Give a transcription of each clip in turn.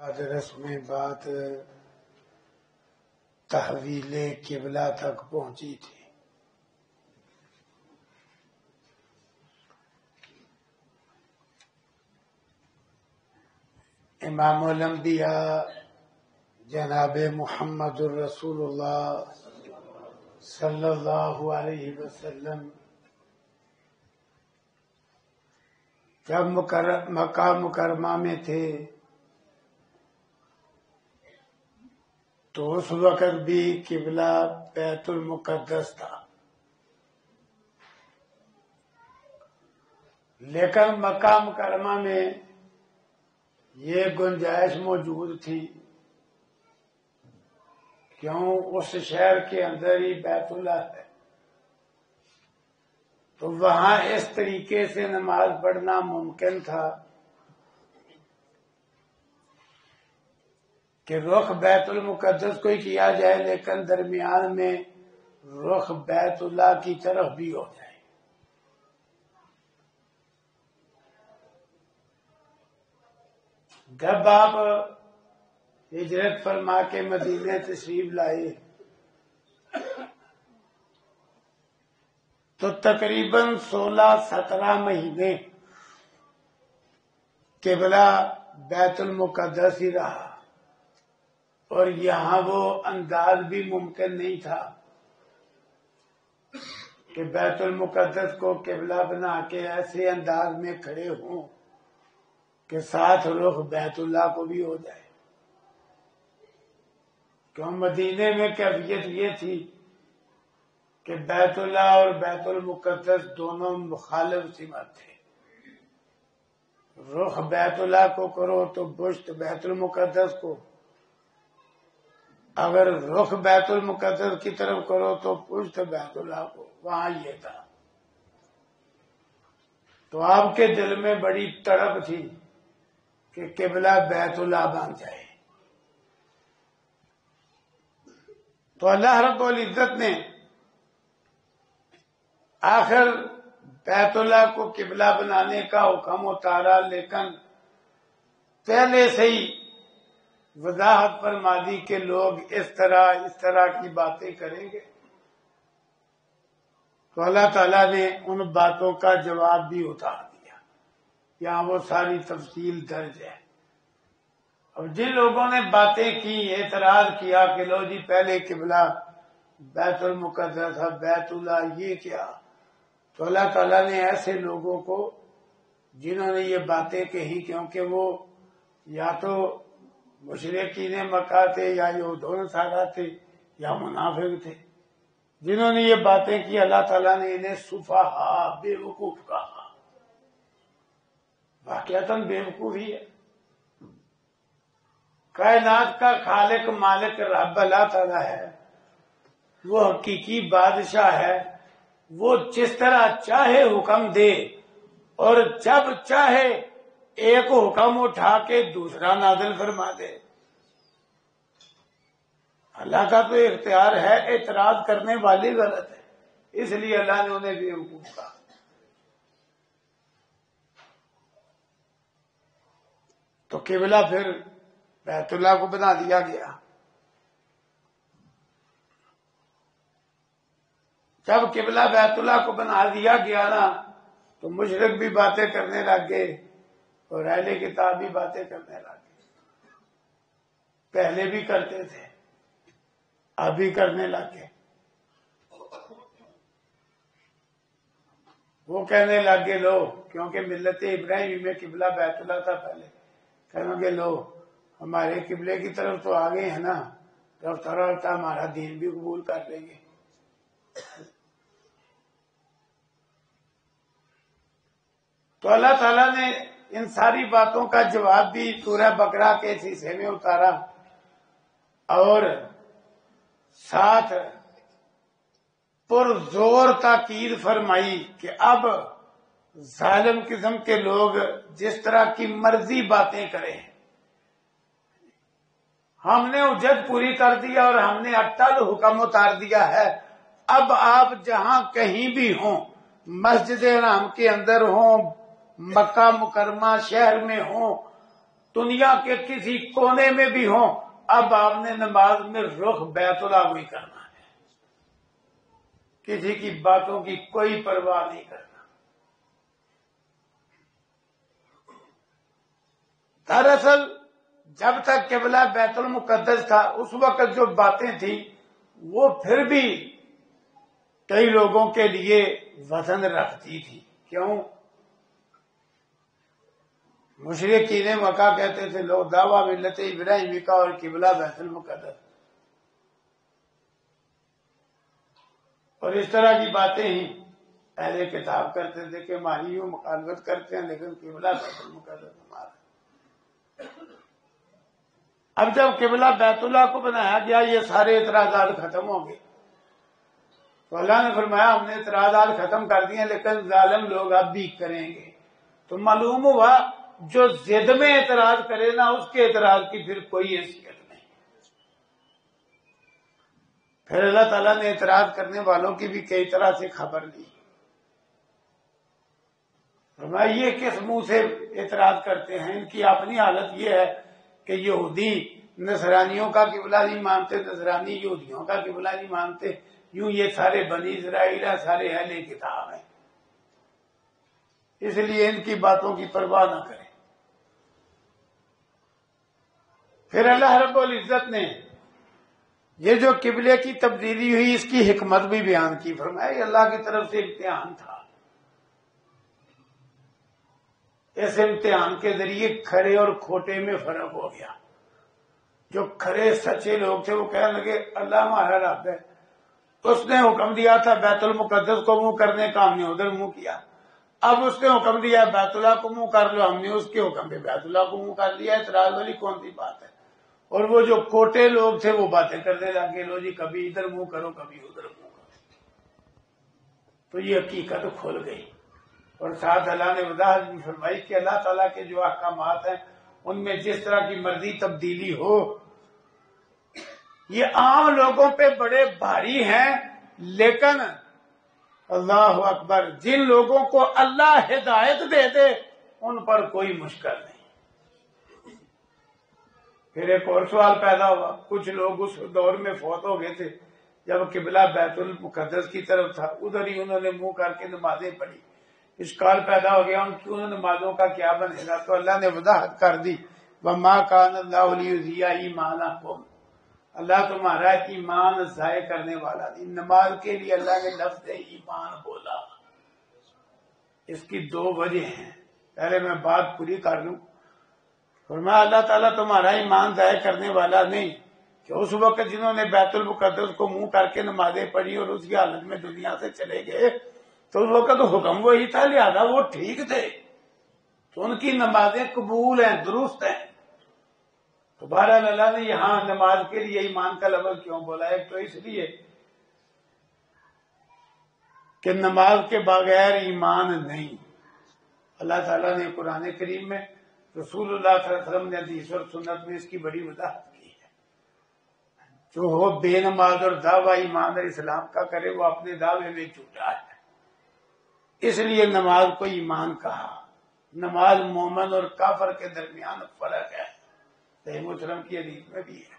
رسم بات تحویل قبلہ تک پہنچی تھی۔ امام الانبیاء جناب محمد الرسول اللہ صلی اللہ علیہ وسلم جب مکہ مکرمہ میں تھے تو اس وقت بھی قبلہ بیت المقدس تھا، لیکن مکہ مکرمہ میں یہ گنجائش موجود تھی، کیوں اس شہر کے اندر ہی بیت اللہ ہے، تو وہاں اس طریقے سے نماز پڑھنا ممکن تھا کہ رخ بیت المقدس کو ہی کیا جائے لیکن درمیان میں رخ بیت اللہ کی طرف بھی ہو جائے۔ جب آپ ہجرت فرما کے مدینے تشریف لائے تو تقریباً 16-17 مہینے قبلہ بیت المقدس ہی رہا، اور یہاں وہ انداز بھی ممکن نہیں تھا کہ بیت المقدس کو قبلہ بنا کے ایسے انداز میں کھڑے ہوں کہ ساتھ رخ بیت اللہ کو بھی ہو جائے، کیوں مدینے میں کیفیت یہ تھی کہ بیت اللہ اور بیت المقدس دونوں مخالف سمت تھے۔ رخ بیت اللہ کو کرو تو پشت بیت المقدس کو، اگر رخ بیت المقدس کی طرف کرو تو پشت بیت اللہ کو، وہاں یہ تھا۔ تو آپ کے دل میں بڑی تڑپ تھی کہ قبلہ بیت اللہ بن جائے، تو اللہ رب العزت نے آخر بیت اللہ کو قبلہ بنانے کا حکم اتارا، لیکن پہلے سے ہی وضاحت فرما دی کہ لوگ اس طرح کی باتیں کریں گے، تو اللہ تعالیٰ نے ان باتوں کا جواب بھی اتار دیا، یہاں وہ ساری تفصیل درج ہے۔ اب جن لوگوں نے باتیں کی، اعتراض کیا کہ لو جی پہلے قبلہ بیت المقدس ہے، بیت اللہ یہ کیا، تو اللہ تعالیٰ نے ایسے لوگوں کو جنہوں نے یہ باتیں کہی، کیونکہ وہ یا تو مشرکین مکہ تھے یا یہود و نصارا تھے یا منافق تھے، جنہوں نے یہ باتیں کی، اللہ تعالیٰ نے انہیں سفہا بے وقوف کہا۔ واقعتاً بے وقوف ہی ہے۔ کائنات کا خالق مالک رب اللہ تعالیٰ ہے، وہ حقیقی بادشاہ ہے، وہ جس طرح چاہے حکم دے اور جب چاہے ایک حکم اٹھا کے دوسرا نازل فرما دے۔ اللہ کا تو اختیار ہے، اعتراض کرنے والی غلط ہے، اس لیے اللہ نے انہیں بے وقوف کہا۔ تو قبلہ پھر بیت اللہ کو بنا دیا گیا۔ جب قبلہ بیت اللہ کو بنا دیا گیا نا، تو مشرک بھی باتیں کرنے لگ گئے اور اہل کتاب بھی باتیں کرنے لگ گئے۔ پہلے بھی کرتے تھے، اب بھی کرنے لگ گئے۔ وہ کہنے لگ گئے لو، کیونکہ ملت ابراہیم میں قبلہ بیت اللہ تھا پہلے، کہنے گے لو ہمارے قبلے کی طرف تو آ گئے ہیں نا، رفتہ رفتہ ہمارا دین بھی قبول کر لیں گے۔ تو اللہ تعالیٰ نے ان ساری باتوں کا جواب بھی سورہ بقرہ کے اس حصے میں اتارا، اور ساتھ پرزور تاکید فرمائی کہ اب ظالم قسم کے لوگ جس طرح کی مرضی باتیں کریں، ہم نے حجت پوری کر دیا اور ہم نے اٹل حکم اتار دیا ہے، اب آپ جہاں کہیں بھی ہوں، مسجد حرام کے اندر ہوں، مکہ مکرمہ شہر میں ہوں، دنیا کے کسی کونے میں بھی ہوں، اب آپ نے نماز میں رخ بیت اللہ کو ہی کرنا ہے، کسی کی باتوں کی کوئی پرواہ نہیں کرنا۔ دراصل جب تک قبلہ بیت المقدس تھا اس وقت جو باتیں تھیں وہ پھر بھی کئی لوگوں کے لیے وزن رکھتی تھی۔ کیوں؟ مشرکین مکہ کہتے تھے لوگ دعویٰ ملت ابراہیمی کا اور قبلہ بیت المقدس، اور اس طرح کی باتیں ہی اہل کتاب کرتے تھے کہ ہماری یوں مخالفت کرتے ہیں لیکن قبلہ بیت المقدس ہمارا۔ اب جب قبلہ بیت اللہ کو بنایا گیا یہ سارے اعتراضات ختم ہو گئے، تو اللہ نے فرمایا ہم نے اعتراضات ختم کر دیے لیکن ظالم لوگ اب بھی کریں گے۔ تو معلوم ہوا جو ضد میں اعتراض کرے نا اس کے اعتراض کی پھر کوئی حیثیت نہیں۔ پھر اللہ تعالیٰ نے اعتراض کرنے والوں کی بھی کئی طرح سے خبر لی۔ فرمایا یہ کس منہ سے اعتراض کرتے ہیں؟ ان کی اپنی حالت یہ ہے کہ یہودی نصرانیوں کا قبلہ نہیں مانتے، نصرانی یہودیوں کا قبلہ نہیں مانتے، یوں یہ سارے بنی اسرائیل ہیں، سارے اہل کتاب ہیں، اس لیے ان کی باتوں کی پرواہ نہ کریں۔ پھر اللہ رب العزت نے یہ جو قبلے کی تبدیلی ہوئی اس کی حکمت بھی بیان کی۔ فرمایا یہ اللہ کی طرف سے امتحان تھا، اس امتحان کے ذریعے کھرے اور کھوٹے میں فرق ہو گیا۔ جو کھرے سچے لوگ تھے وہ کہنے لگے اللہ ہمارا رب ہے، اس نے حکم دیا تھا بیت المقدس کو منہ کرنے کا، ہم نے ادھر منہ کیا۔ اب اس نے حکم دیا بیت اللہ کو منہ کر لو، ہم نے اس کے حکم پہ بیت اللہ کو منہ کر لیا، اعتراض والی کون سی بات ہے؟ اور وہ جو کھوٹے لوگ تھے وہ باتیں کرنے لگے لو جی کبھی ادھر منہ کرو کبھی ادھر منہ کرو۔ تو یہ حقیقت کھل گئی، اور ساتھ اللہ نے وضاحت بھی فرمائی کہ اللہ تعالیٰ کے جو احکامات ہیں ان میں جس طرح کی مرضی تبدیلی ہو یہ عام لوگوں پہ بڑے بھاری ہیں، لیکن اللہ اکبر جن لوگوں کو اللہ ہدایت دے دے ان پر کوئی مشکل نہیں۔ پھر ایک اور سوال پیدا ہوا، کچھ لوگ اس دور میں فوت ہو گئے تھے جب قبلہ بیت المقدس کی طرف تھا، ادھر ہی انہوں نے منہ کر کے نمازیں پڑھی۔ اشکال پیدا ہو گیا ان نمازوں کا کیا بنے گا، تو اللہ نے وضاحت کر دی وَمَا كَانَ اللَّهُ لِيُضِيعَ إِيمَانَكُمْ، اللہ تمہارا ایمان ضائع کرنے والا نہیں۔ نماز کے لیے اللہ نے لفظ ایمان بولا، اس کی دو وجہ ہیں، پہلے میں بات پوری کر لوں۔ فرمایا اللہ تعالیٰ تمہارا ایمان ضائع کرنے والا نہیں کہ اس وقت جنہوں نے بیت المقدس کو منہ کر کے نمازیں پڑھی اور اسی حالت میں دنیا سے چلے گئے تو اس وقت حکم وہی تھا، لہذا وہ ٹھیک تھے، تو ان کی نمازیں قبول ہیں، درست ہیں۔ تو بہرحال اللہ نے یہاں نماز کے لیے ایمان کا لفظ کیوں بولا؟ ایک تو اس لیے کہ نماز کے بغیر ایمان نہیں۔ اللہ تعالیٰ نے قرآن کریم میں، رسول اللہ صلی اللہ علیہ وسلم نے حدیث اور سنت میں اس کی بڑی وضاحت کی ہے۔ جو ہو بے نماز اور دعویٰ ایمان اور اسلام کا کرے وہ اپنے دعوے میں جھوٹا ہے، اس لیے نماز کو ایمان کہا۔ نماز مومن اور کافر کے درمیان فرق ہے، صحیح مسلم کی حدیث میں بھی ہے۔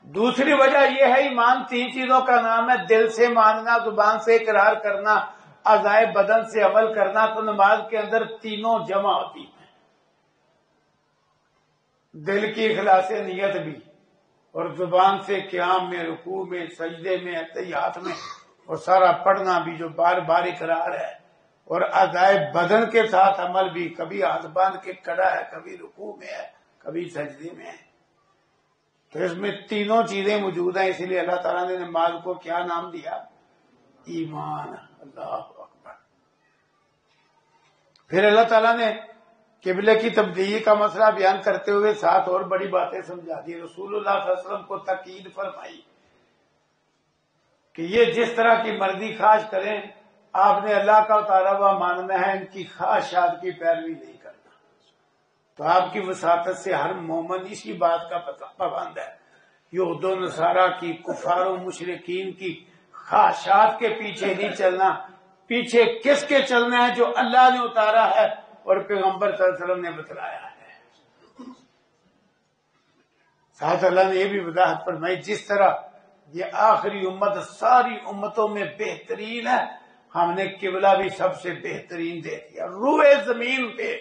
دوسری وجہ یہ ہے ایمان تین چیزوں کا نام ہے، دل سے ماننا، زبان سے اقرار کرنا، اعضائے بدن سے عمل کرنا۔ تو نماز کے اندر تینوں جمع ہوتی ہیں، دل کی اخلاص نیت بھی، اور زبان سے قیام میں، رکوع میں، سجدے میں، تحیات میں، اور سارا پڑھنا بھی جو بار بار اقرار ہے، اور اعضائے بدن کے ساتھ عمل بھی، کبھی ہاتھ باندھ کے کھڑا ہے، کبھی رکوع میں ہے، کبھی سجدے میں ہے۔ تو اس میں تینوں چیزیں موجود ہیں، اس لیے اللہ تعالیٰ نے نماز کو کیا نام دیا؟ ایمان۔ اللہ اکبر۔ پھر اللہ تعالیٰ نے قبلے کی تبدیلی کا مسئلہ بیان کرتے ہوئے ساتھ اور بڑی باتیں سمجھا دی۔ رسول اللہ صلی اللہ علیہ وسلم کو تاکید فرمائی کہ یہ جس طرح کی مرضی خواہش کریں، آپ نے اللہ کا اتارا ہوا ماننا ہے، ان کی خواہشات کی پیروی نہیں کرنا۔ تو آپ کی وساطت سے ہر مومن اسی بات کا پابند ہے، یہود و نصارہ کی، کفار و مشرکین کی خواہشات کے پیچھے نہیں چلنا، پیچھے کس کے چلنا ہے؟ جو اللہ نے اتارا ہے اور پیغمبر صلی اللہ علیہ وسلم نے بتلایا ہے۔ ساتھ اللہ نے یہ بھی وضاحت فرمائی جس طرح یہ آخری امت ساری امتوں میں بہترین ہے، ہم نے قبلہ بھی سب سے بہترین دے دیا۔ روئے زمین پہ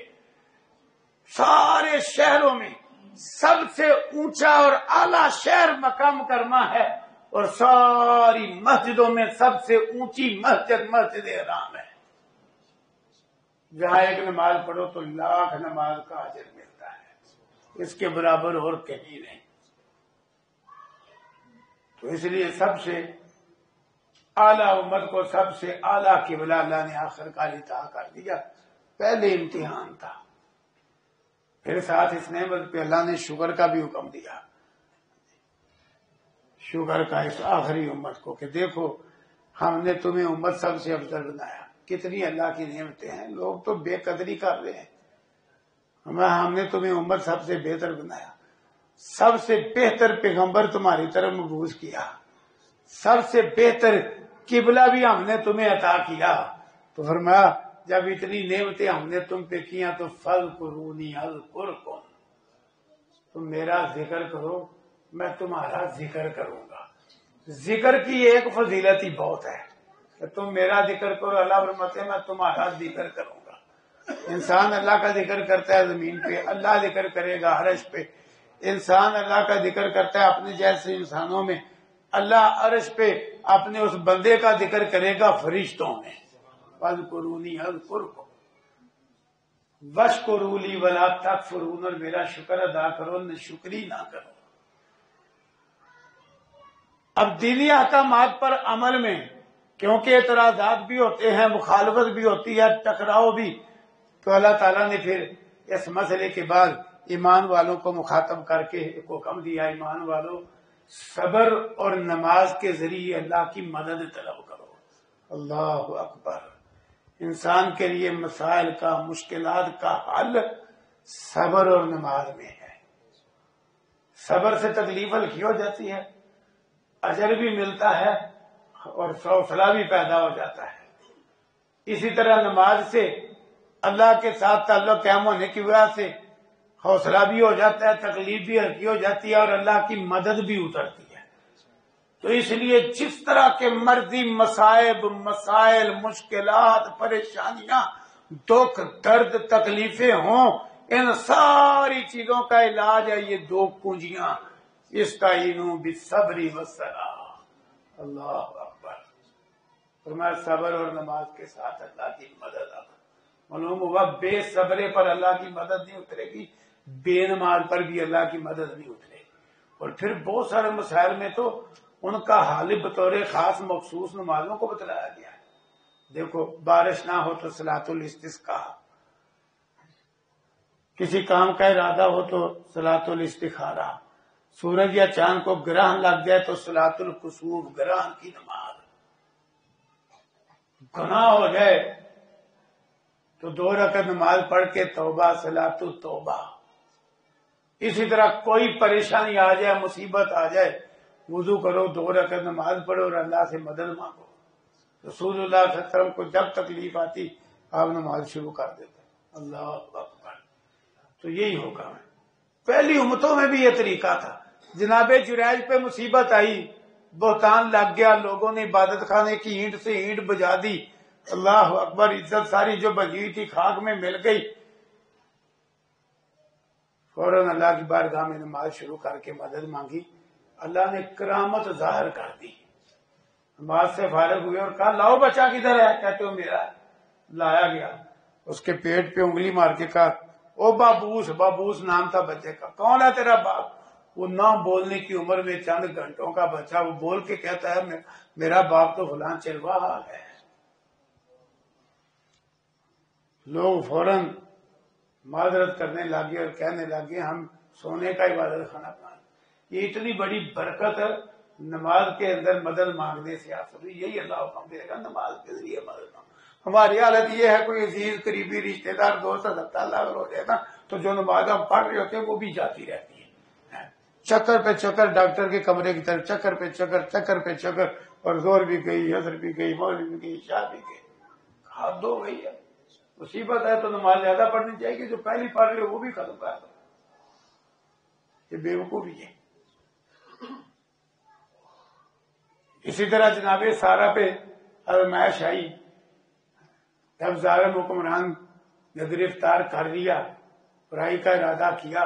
سارے شہروں میں سب سے اونچا اور اعلیٰ شہر مکہ مکرمہ ہے، اور ساری مسجدوں میں سب سے اونچی مسجد مسجد حرام ہے۔ جہاں ایک نماز پڑھو تو 1,00,000 نماز کا اجر ملتا ہے، اس کے برابر اور کہیں نہیں۔ تو اس لیے سب سے اعلیٰ امت کو سب سے اعلیٰ قبلہ اللہ نے آخرکار عطا کر دیا۔ پہلے امتحان تھا، پھر ساتھ اس نعمت پہ اللہ نے شکر کا بھی حکم دیا، شکر کا اس آخری امت کو کہ دیکھو ہم نے تمہیں امت سب سے افضل بنایا۔ کتنی اللہ کی نعمتیں ہیں، لوگ تو بے قدری کر رہے ہیں، ہم نے تمہیں امت سب سے بہتر بنایا، سب سے بہتر پیغمبر تمہاری طرف مبعوث کیا، سب سے بہتر قبلہ بھی ہم نے تمہیں عطا کیا۔ تو فرمایا جب اتنی نعمتیں ہم نے تم پہ کیا تو فاذکرونی اذکرکم، تم میرا ذکر کرو میں تمہارا ذکر کروں گا۔ ذکر کی ایک فضیلت ہی بہت ہے کہ تم میرا ذکر کرو، اللہ فرماتے ہیں میں تمہارا ذکر کروں گا۔ انسان اللہ کا ذکر کرتا ہے زمین پہ، اللہ ذکر کرے گا عرش پہ۔ انسان اللہ کا ذکر کرتا ہے اپنے جیسے انسانوں میں، اللہ عرش پہ اپنے اس بندے کا ذکر کرے گا فرشتوں میں۔ فاذکرونی اذکرکم واشکروا لی ولا تکفرون، اور میرا شکر ادا کرو نہ شکری نہ کرو۔ اب دینی احکامات پر عمل میں کیونکہ اعتراضات بھی ہوتے ہیں، مخالفت بھی ہوتی ہے، ٹکراؤ بھی، تو اللہ تعالیٰ نے پھر اس مسئلے کے بعد ایمان والوں کو مخاطب کر کے ایک حکم دیا، ایمان والوں صبر اور نماز کے ذریعے اللہ کی مدد طلب کرو۔ اللہ اکبر۔ انسان کے لیے مسائل کا، مشکلات کا حل صبر اور نماز میں ہے۔ صبر سے تکلیف ہلکی ہو جاتی ہے، اجر بھی ملتا ہے اور حوصلہ بھی پیدا ہو جاتا ہے۔ اسی طرح نماز سے اللہ کے ساتھ تعلق قائم ہونے کی وجہ سے حوصلہ بھی ہو جاتا ہے، تکلیف بھی ہلکی ہو جاتی ہے اور اللہ کی مدد بھی اترتی ہے۔ تو اس لیے جس طرح کے مرضی مصائب، مسائل، مشکلات، پریشانیاں، دکھ، درد، تکلیفیں ہوں، ان ساری چیزوں کا علاج ہے یہ دو کنجیاں، استعینوا بالصبر والصلاۃ۔ اللہ اکبر۔ فرمایا صبر اور نماز کے ساتھ اللہ کی مدد۔ معلوم ہوا بے صبرے پر اللہ کی مدد نہیں اترے گی، بے نماز پر بھی اللہ کی مدد نہیں اترے گی۔ اور پھر بہت سارے مسائل میں تو ان کا حل بطور خاص مخصوص نمازوں کو بتلایا گیا ہے۔ دیکھو بارش نہ ہو تو صلاۃ الاستسقاء، کسی کام کا ارادہ ہو تو صلاۃ الاستخارہ، سورج یا چاند کو گرہن لگ جائے تو صلاۃ الکسوف، گرہن کی نماز، گناہ ہو جائے تو 2 رکعت نماز پڑھ کے توبہ، صلاۃ التوبہ۔ اسی طرح کوئی پریشانی آ جائے، مصیبت آ جائے، وضو کرو، 2 رکعت نماز پڑھو اور اللہ سے مدد مانگو۔ رسول اللہ صلی اللہ علیہ وسلم کو جب تکلیف آتی آپ نماز شروع کر دیتے۔ اللہ اکبر۔ تو یہی ہوگا، پہلی امتوں میں بھی یہ طریقہ تھا۔ جناب جریج پہ مصیبت آئی، بہتان لگ گیا، لوگوں نے عبادت خانے کی اینٹ سے اینٹ بجا دی، اللہ اکبر، عزت ساری جو بجی ہوئی تھی خاک میں مل گئی۔ فوراً اللہ کی بارگاہ میں نماز شروع کر کے مدد مانگی، اللہ نے کرامت ظاہر کر دی۔ نماز سے فارغ ہوئے اور کہا لاؤ بچہ کدھر ہے؟ کہتے ہو میرا۔ لایا گیا، اس کے پیٹ پہ انگلی مار کے کہا او بابوس، بابوس نام تھا بچے کا، کون ہے تیرا باپ؟ وہ نہ بولنے کی عمر میں چند گھنٹوں کا بچہ، وہ بول کے کہتا ہے میرا باپ تو فلاں چرواہا ہے۔ لوگ فوراً معذرت کرنے لگے اور کہنے لگے ہم سونے کا عبادت خانہ بنائیں۔ یہ اتنی بڑی برکت ہے نماز کے اندر مدد مانگنے سے حاصل ہوئی، یہی اللہ حکم دے گا نماز کے ذریعے مدد مانگو۔ ہماری حالت یہ ہے کوئی عزیز قریبی رشتہ دار دوست اللہ ہو جائے نا تو جو نماز ہم پڑھ رہے ہوتے ہیں وہ بھی جاتی رہتی ہے، چکر پہ چکر، ڈاکٹر کے کمرے کی طرف چکر پہ چکر، چکر پہ چکر، اور زور بھی گئی، عصر بھی گئی، مغرب بھی گئی، عشاء بھی گئی۔ حد ہو گئی ہے. مصیبت ہے تو نماز زیادہ پڑھنی چاہیے، جو پہلی پڑھ رہے وہ بھی ختم کر دو. یہ بیوقوفی ہے. اسی طرح جناب سارا پہ آزمائش آئی، جب ظالم حکمران نے گرفتار کر لیا، برائی کا ارادہ کیا،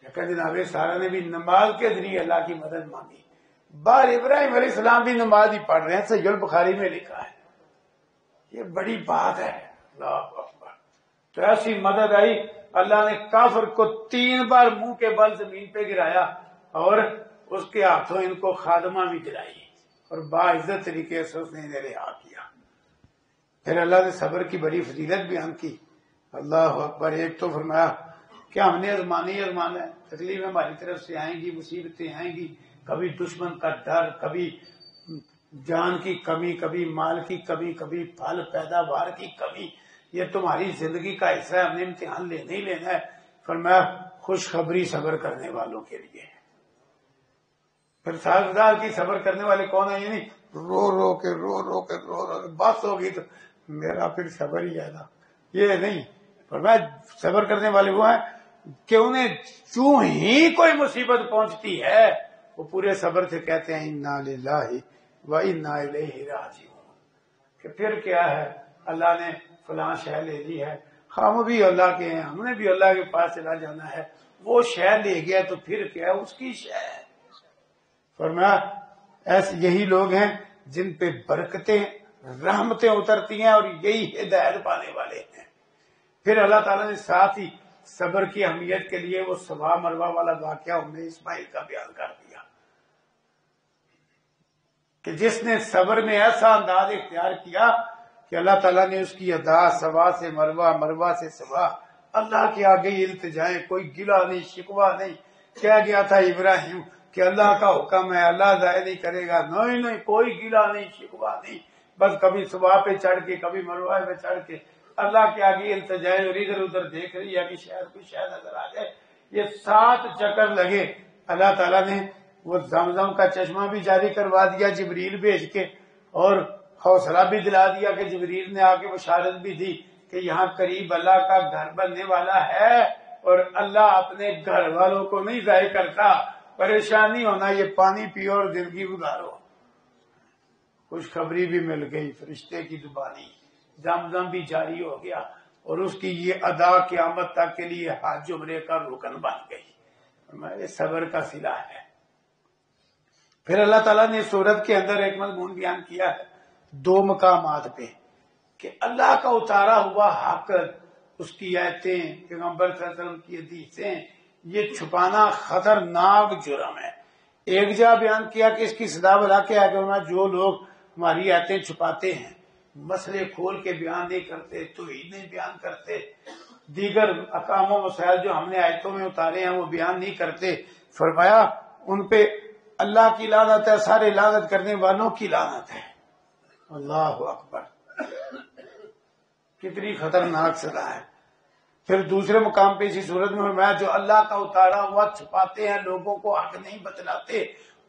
لیکن جناب سارا نے بھی نماز کے ذریعے اللہ کی مدد مانگی. بار ابراہیم علیہ السلام بھی نماز ہی پڑھ رہے ہیں، صحیح البخاری میں لکھا ہے. یہ بڑی بات ہے. اللہ اکبر. تو ایسی مدد آئی، اللہ نے کافر کو 3 بار منہ کے بل زمین پہ گرایا اور اس کے ہاتھوں ان کو خادمہ بھی دلائی اور باعزت طریقے سے اس نے انہیں رہا کیا. پھر اللہ نے صبر کی بڑی فضیلت بیان کی. اللہ اکبر. ایک تو فرمایا کہ ہم نے ازمانا ہے، تکلیفیں ہماری طرف سے آئیں گی، مصیبتیں آئیں گی، کبھی دشمن کا ڈر، کبھی جان کی کمی، کبھی مال کی کمی، کبھی پھل پیداوار کی کمی. یہ تمہاری زندگی کا حصہ ہے، ہم نے امتحان لینا ہی لینا ہے. فرمایا خوشخبری صبر کرنے والوں کے لیے. پھر سازگار کی صبر کرنے والے کون ہیں؟ یعنی رو کے بس ہوگی تو میرا پھر صبر ہی ہے نا، یہ نہیں. فرمایا صبر کرنے والے وہ ہیں کہ انہیں چوں ہی کوئی مصیبت پہنچتی ہے وہ پورے صبر سے کہتے ہیں انا للہ و انا الیہ راجعون. کہ پھر کیا ہے، اللہ نے فلاں شے لے لی ہے، ہم بھی اللہ کے ہیں، ہم نے بھی اللہ کے پاس چلا جانا ہے، وہ شے لے گیا تو پھر کیا ہے، اس کی شے ہے. فرمایا ایسے یہی لوگ ہیں جن پہ برکتیں رحمتیں اترتی ہیں اور یہی ہدایت پانے والے ہیں. پھر اللہ تعالیٰ نے ساتھ ہی صبر کی اہمیت کے لیے وہ صفا مروہ والا واقعہ انہیں اسماعیل کا بیان کر دیا کہ جس نے صبر میں ایسا انداز اختیار کیا کہ اللہ تعالیٰ نے اس کی ادا صفا سے مروہ، مروہ سے صفا، اللہ کے آگے التجائیں، کوئی گلہ نہیں، شکوہ نہیں. کہہ گیا تھا ابراہیم کہ اللہ کا حکم ہے، اللہ ضائع نہیں کرے گا. نہیں، کوئی گلہ نہیں، شکوہ نہیں، بس کبھی صفا پہ چڑھ کے، کبھی مروہ پہ چڑھ کے اللہ کے آگے التجائے اور ادھر ادھر دیکھ رہی ہے کہ شاید کوئی شاید نظر آ جائے. یہ 7 چکر لگے. اللہ تعالیٰ نے وہ زمزم کا چشمہ بھی جاری کروا دیا جبریل بھیج کے، اور حوصلہ بھی دلا دیا کہ جبریل نے آ کے بشارت بھی دی کہ یہاں قریب اللہ کا گھر بننے والا ہے اور اللہ اپنے گھر والوں کو نہیں ضائع کرتا. پریشانی ہونا، یہ پانی پیو اور زندگی گزارو. خوشخبری بھی مل گئی، فرشتے کی زبانی، زمزم بھی جاری ہو گیا اور اس کی یہ ادا قیامت تک کے لیے حج عمرے کا رکن بن گئی. ہمارے صبر کا صلہ ہے. پھر اللہ تعالیٰ نے سورت کے اندر ایک مضمون بیان کیا ہے 2 مقامات پہ کہ اللہ کا اتارا ہوا حق، اس کی آیتیں، پیغمبر صلی اللہ علیہ وسلم کی حدیثیں، یہ چھپانا خطرناک جرم ہے. ایک جگہ بیان کیا کہ اس کی سزا بلا کے آگے ہونا جو لوگ ہماری آیتیں چھپاتے ہیں، مسئلے کھول کے بیان نہیں کرتے، توحید نہیں بیان کرتے، دیگر احکام و مسائل جو ہم نے آیتوں میں اتارے ہیں وہ بیان نہیں کرتے. فرمایا ان پہ اللہ کی لعنت ہے، سارے لعنت کرنے والوں کی لعنت ہے. اللہ اکبر. کتنی خطرناک سزا ہے. پھر دوسرے مقام پہ اسی صورت میں فرمایا جو اللہ کا اتارا ہوا چھپاتے ہیں، لوگوں کو حق نہیں بتلاتے،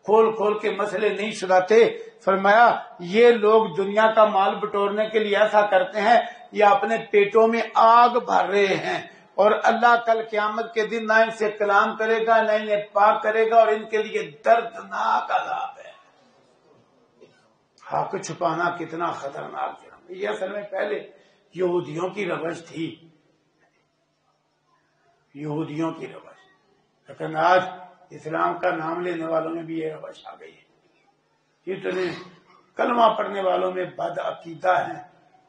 کھول کھول کے مسئلے نہیں سناتے. فرمایا یہ لوگ دنیا کا مال بٹورنے کے لیے ایسا کرتے ہیں، یہ اپنے پیٹوں میں آگ بھر رہے ہیں اور اللہ کل قیامت کے دن نہ ان سے کلام کرے گا، نہ انہیں پاک کرے گا اور ان کے لیے دردناک عذاب ہے. حق چھپانا کتنا خطرناک جرم. یہ اصل میں پہلے یہودیوں کی روش تھی، یہودیوں کی روش، لیکن آج اسلام کا نام لینے والوں میں بھی یہ روش آ گئی ہے. جتنے کلمہ پڑھنے والوں میں بد عقیدہ ہیں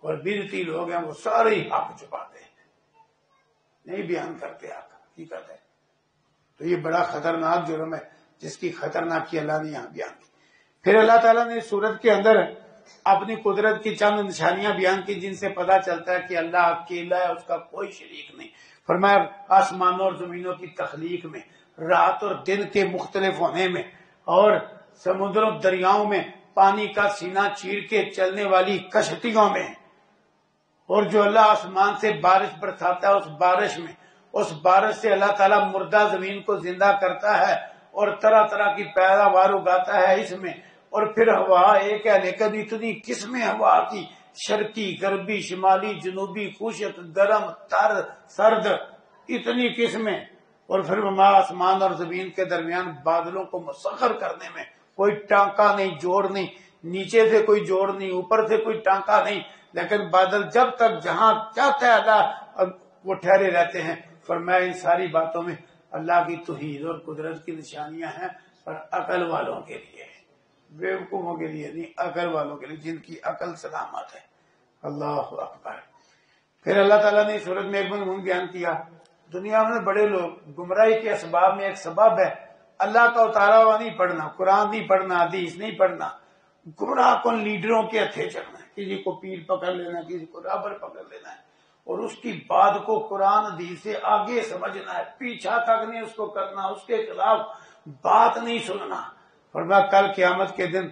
اور بدعتی لوگ ہیں وہ سارے ہی حق چھپاتے ہیں، نہیں بیان کرتے حق، حقیقت ہے. تو یہ بڑا خطرناک جرم ہے جس کی خطرناکی اللہ نے یہاں بیان کی. پھر اللہ تعالیٰ نے سورت کے اندر اپنی قدرت کی چند نشانیاں بیان کی جن سے پتہ چلتا ہے کہ اللہ اکیلا ہے، اس کا کوئی شریک نہیں. فرمایا آسمانوں اور زمینوں کی تخلیق میں، رات اور دن کے مختلف ہونے میں، اور سمندروں دریاؤں میں پانی کا سینہ چیر کے چلنے والی کشتیوں میں، اور جو اللہ آسمان سے بارش برساتا ہے اس بارش سے اللہ تعالیٰ مردہ زمین کو زندہ کرتا ہے اور طرح طرح کی پیداوار اگاتا ہے اس میں. اور پھر ہوا ایک ہے لیکن اتنی قسمیں ہوا کی شرقی، غربی، شمالی، جنوبی، خشک، گرم، تر، سرد، اتنی قسمیں. اور پھر وما آسمان اور زمین کے درمیان بادلوں کو مسخر کرنے میں کوئی ٹانکا نہیں، جوڑ نہیں، نیچے سے کوئی جوڑ نہیں، اوپر سے کوئی ٹانکا نہیں، لیکن بادل جب تک جہاں چاہتا ہے اللہ وہ ٹھہرے رہتے ہیں. فرمایا ان ساری باتوں میں اللہ کی توحید اور قدرت کی نشانیاں ہیں، پر عقل والوں کے لیے، بیوقوفوں کے لیے نہیں، عقل والوں کے لیے جن کی عقل سلامت ہے. اللہ اکبر. پھر اللہ تعالیٰ نے سورت میں ایک مضمون بیان کیا. دنیا میں بڑے لوگ گمراہی کے اسباب میں ایک سبب ہے اللہ کا اتارا ہوا نہیں پڑھنا، قرآن نہیں پڑھنا، حدیث نہیں پڑھنا، گمراہ کن لیڈروں کے ہتھے چڑھنا ہے. کسی کو پیر پکڑ لینا ہے، کسی کو رابر پکڑ لینا ہے، اور اس کی بات کو قرآن حدیث سے آگے سمجھنا ہے، پیچھا تک نہیں اس کو کرنا، اس کے خلاف بات نہیں سننا. فرمایا کل قیامت کے دن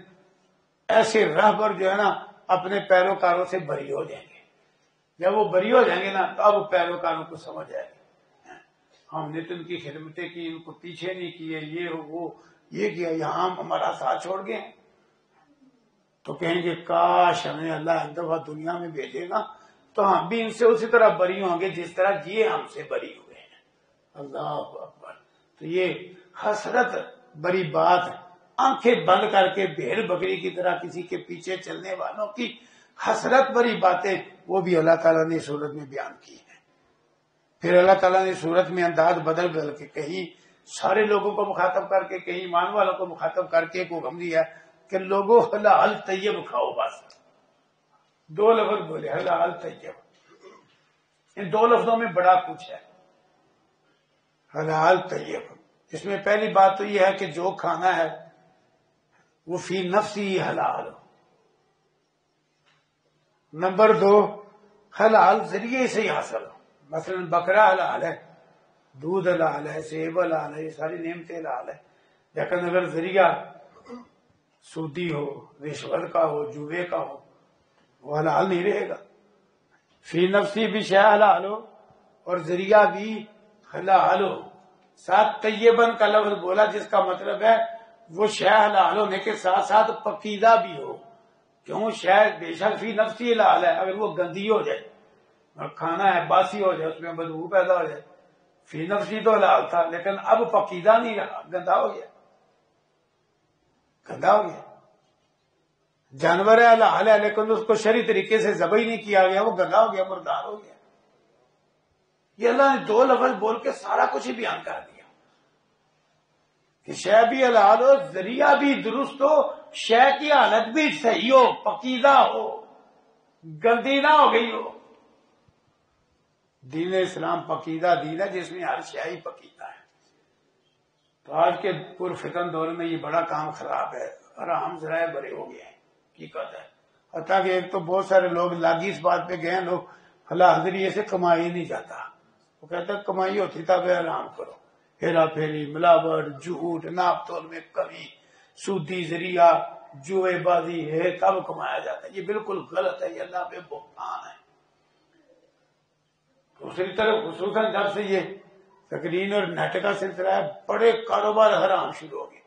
ایسے راہبر جو ہے نا اپنے پیروکاروں سے بری ہو جائیں گے. جب وہ بری ہو جائیں گے نا تو اب پیروکاروں کو سمجھ آئے گی ہم نے تو ان کی خدمتیں کی، ان کو پیچھے نہیں کیے، یہ وہ یہ کیا، یہاں ہم ہمارا ساتھ چھوڑ گئے. تو کہیں گے کاش ہمیں اللہ ایک دفعہ دنیا میں بھیجے گا تو ہم بھی ان سے اسی طرح بری ہوں گے جس طرح یہ ہم سے بری ہوئے ہیں. اللہ اکبر. تو یہ حسرت بری بات ہے. آنکھیں بند کر کے بھیڑ بکری کی طرح کسی کے پیچھے چلنے والوں کی حسرت بری باتیں وہ بھی اللہ تعالیٰ نے صورت میں بیان کی ہیں. پھر اللہ تعالیٰ نے صورت میں انداز بدل کے کہیں سارے لوگوں کو مخاطب کر کے، کہیں ایمان والوں کو مخاطب کر کے ایک حکم دیا کہ لوگوں حلال طیب کھاؤ. بس دو لفظ بولے، حلال طیب. ان دو لفظوں میں بڑا کچھ ہے. حلال طیب، اس میں پہلی بات تو یہ ہے کہ جو کھانا ہے وہ فی نفسی حلال ہو. نمبر دو، حلال ذریعے سے ہی حاصل ہو. مثلا بکرا حلال ہے، دودھ حلال ہے، سیب حلال ہے، یہ ساری نعمتیں حلال ہے. لیکن اگر ذریعہ سودی ہو، رشوت کا ہو، جوے کا ہو، وہ حلال نہیں رہے گا. فی نفسی بھی شے حلال ہو اور ذریعہ بھی حلال ہو. ساتھ طیبن کا لفظ بولا جس کا مطلب ہے وہ شے حلال ہونے کے ساتھ ساتھ پکیدہ بھی ہو. کیوں؟ شے بے شک فی نفسی حلال ہے، اگر وہ گندی ہو جائے اور کھانا ہے باسی ہو جائے، اس میں بدبو پیدا ہو جائے. فی نفسی تو حلال تھا لیکن اب پکیدہ نہیں رہا، گندا ہو گیا، گندا ہو گیا. جانور ہے حلال ہے لیکن اس کو شرعی طریقے سے ذبح نہیں کیا گیا، وہ گندا ہو گیا، مردار ہو گیا. یہ اللہ نے دو لفظ بول کے سارا کچھ ہی بیان کر دیا کہ شے بھی حلال ہو، ذریعہ بھی درست ہو، شے کی حالت بھی صحیح ہو، پکیدہ ہو، گندی نہ ہو گئی ہو. دین اسلام پکیدہ دین ہے جس میں ہر شے ہی پکیدہ ہے. تو آج کے پرفتن دور میں یہ بڑا کام خراب ہے. حرام ذرائع بڑے ہو گئے ہیں، حقیقت ہے. حتیٰ کہ ایک تو بہت سارے لوگ لاگی اس بات پہ گئے ہیں، لوگ حلال ذریعے سے کمائی نہیں جاتا. وہ کہتا ہے کمائی ہوتی تب حرام کرو. ہیرا پھیری، ملاوٹ، جھوٹ، ناپ تول میں کمی، سودی ذریعہ، جوئے بازی ہے تب کمایا جاتا ہے. یہ بالکل غلط ہے، یہ اللہ پہ بہتان ہے. دوسری طرف خصوصاً جب سے یہ تقرین اور نیٹ کا سلسلہ ہے بڑے کاروبار حرام شروع ہو گئے.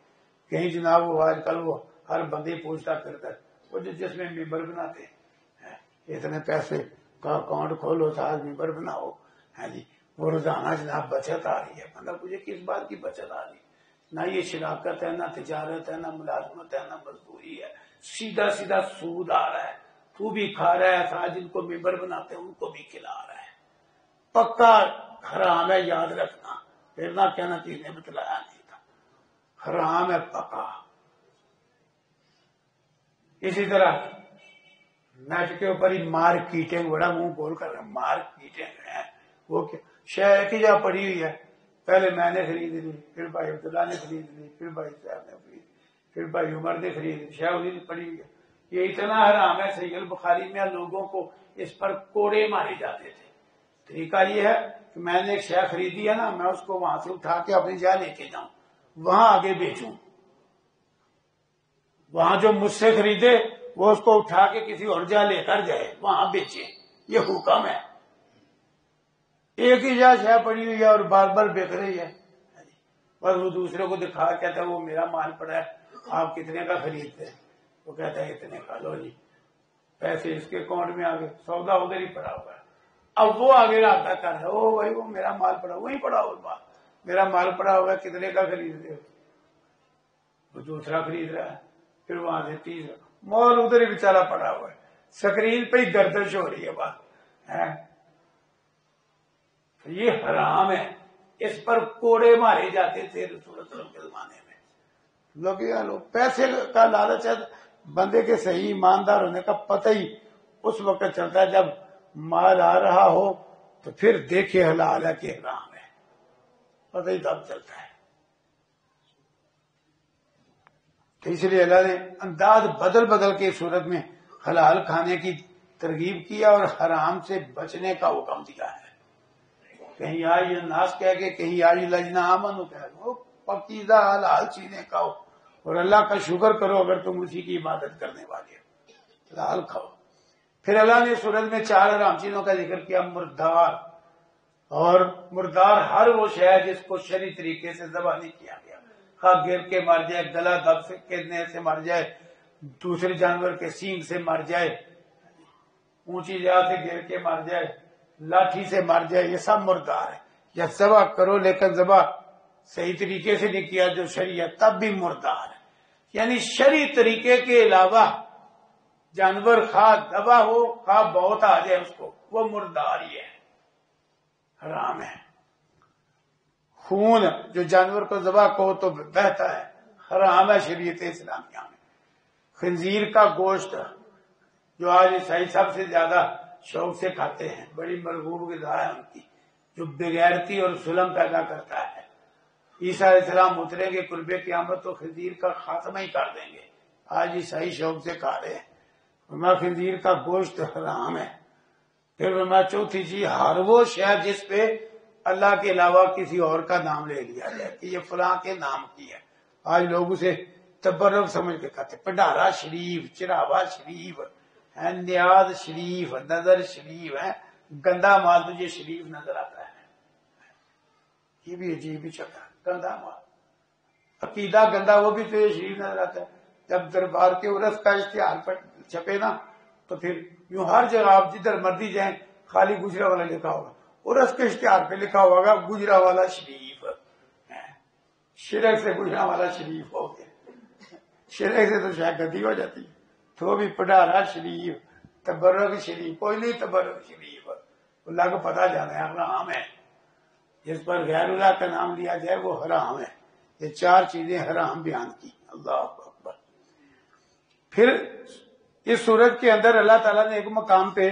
کہیں جناب وہ آج کل وہ ہر بندے پوچھتا کرتا ہے وہ جس میں ممبر بناتے ہیں اتنے پیسے کا اکاؤنٹ کھولو آج ممبر بناؤ. ہاں جی وہ روزانہ جناب بچت آ رہی ہے. مطلب مجھے کس بات کی بچت آ رہی ہے؟ نہ یہ شراکت ہے، نہ تجارت ہے، نہ ملازمت ہے، نہ مزدوری ہے. سیدھا سیدھا سود آ رہا ہے. تو بھی کھا رہا ہے، ساتھ جن کو ممبر بناتے ہیں ان کو بھی کھلا رہا ہے. پکا حرام ہے، یاد رکھنا. پھر نہ کہنا چیز نے بتلایا نہیں تھا. حرام ہے پکا. اسی طرح نیٹ کے اوپر ہی مارکیٹنگ، بڑا منہ بول کر مارکیٹنگ ہے. وہ شہر کی جگہ پڑی ہوئی ہے. پہلے میں نے خرید لی، پھر بھائی عبداللہ نے خرید لی، پھر بھائی صاحب نے خرید لی، پھر بھائی عمر نے خرید لی. شہر نے پڑی ہوئی ہے. یہ اتنا حرام ہے، صحیح البخاری میں لوگوں کو اس پر کوڑے مارے جاتے تھے. طریقہ یہ ہے کہ میں نے ایک شے خریدی ہے نا، میں اس کو وہاں سے اٹھا کے اپنی جگہ لے کے جاؤں، وہاں آگے بیچوں. وہاں جو مجھ سے خریدے وہ اس کو اٹھا کے کسی اور جگہ لے کر جائے، وہاں بیچے. یہ حکم ہے. ایک ہی جگہ شے پڑی ہوئی ہے اور بار بار بک رہی ہے، بس وہ دوسرے کو دکھا کہتا ہے وہ میرا مال پڑا ہے، آپ کتنے کا خریدتے ہیں؟ وہ کہتا ہے اتنے کا. لو جی پیسے اس کے اکاؤنٹ میں آگے، سودا ادھر ہی پڑا ہوا ہے. اب وہ آگے رابطہ کر رہا ہے، او بھائی وہ میرا مال پڑا، وہیں پڑا ہوا، میرا مال پڑا ہوا ہے، کتنے کا خرید رہے ہو؟ وہ دوسرا خرید رہا ہے، پھر وہاں سے تیسرا، مال ادھر ہی بیچارہ پڑا ہوا ہے، سکرین پہ ہی گردش ہو رہی ہے بات. یہ حرام ہے، اس پر کوڑے مارے جاتے تھے رسول اللہ کے زمانے میں. لوگ پیسے کا لالچ ہے، بندے کے صحیح ایماندار ہونے کا پتہ ہی اس وقت چلتا ہے جب مال آ رہا ہو تو پھر دیکھے حلال ہے کہ حرام ہے، پتہ ہی تب چلتا ہے. تو اس لیے اللہ نے انداز بدل بدل کے صورت میں حلال کھانے کی ترغیب کیا اور حرام سے بچنے کا حکم دیا ہے. کہیں آئی الناس کہہ کے، کہیں آئی الذین آمنوا کہہ کے، پاکیزہ حلال چیزیں کھاؤ اور اللہ کا شکر کرو اگر تم اسی کی عبادت کرنے والے ہو، حلال کھاؤ. پھر اللہ نے سورت میں 4 حرام چیزوں کا ذکر کیا. مردار، اور مردار ہر وہ شے ہے جس کو شرعی طریقے سے ذبح نہیں کیا گیا، خواہ گر کے مر جائے، گلا دب سے مر جائے، دوسرے جانور کے سینگ سے مر جائے، اونچی جگہ سے گر کے مر جائے، لاٹھی سے مر جائے، یہ سب مردار ہے. یا ذبح کرو لیکن ذبح صحیح طریقے سے نہیں کیا جو شرعی ہے، تب بھی مردار ہے. یعنی شرعی طریقے کے علاوہ جانور خواہ ذبح ہو خواہ بہت آ جائے اس کو، وہ مردار ہی ہے، حرام ہے. خون جو جانور کو ذبح کو تو بہتا ہے، حرام ہے شریعت اسلامیہ میں. خنزیر کا گوشت جو آج عیسائی سب سے زیادہ شوق سے کھاتے ہیں، بڑی مرغوب غذا ہے ان کی، جو بغیرتی اور ظلم پیدا کرتا ہے. عیسیٰ علیہ السلام اتریں گے قرب قیامت تو خنزیر کا خاتمہ ہی کر دیں گے. آج عیسائی شوق سے کھا رہے ہیں. خنزیر کا گوشت حرام ہے. پھر چوتھی چیز، ہر وہ شے جس پہ اللہ کے علاوہ کسی اور کا نام لے لیا جائے کہ یہ فلاں کے نام کی ہے. آج لوگ اسے تبرک سمجھ کے کہتے، پنڈارا شریف، چراوا شریف، نیاز شریف، نظر شریف ہے. گندا مال تجھے شریف نظر آتا ہے، یہ بھی عجیب ہی چکا، گندا مال. عقیدہ گندا وہ بھی تجھے شریف نظر آتا ہے. جب دربار کے عرس کا اشتہار پر چھپے نا تو پھر یوں ہر جگہ آپ جدھر مرضی جائیں خالی گجرا والا لکھا ہوگا، عرس کے اشتہار پہ لکھا ہوگا گجرا والا شریف. شرک سے گجرا والا شریف ہو گیا، شرک سے تو شاید گدی ہو جاتی ہے. تو بھی پڑھارا شریف، تبرک شریف، کوئی نہیں تبرک شریف، اللہ کو پتہ جانا ہے حرام ہے. جس پر غیر اللہ کا نام لیا جائے وہ حرام ہے. یہ 4 چیزیں حرام بیان کی. اللہ اکبر. پھر اس سورت کے اندر اللہ تعالیٰ نے ایک مقام پہ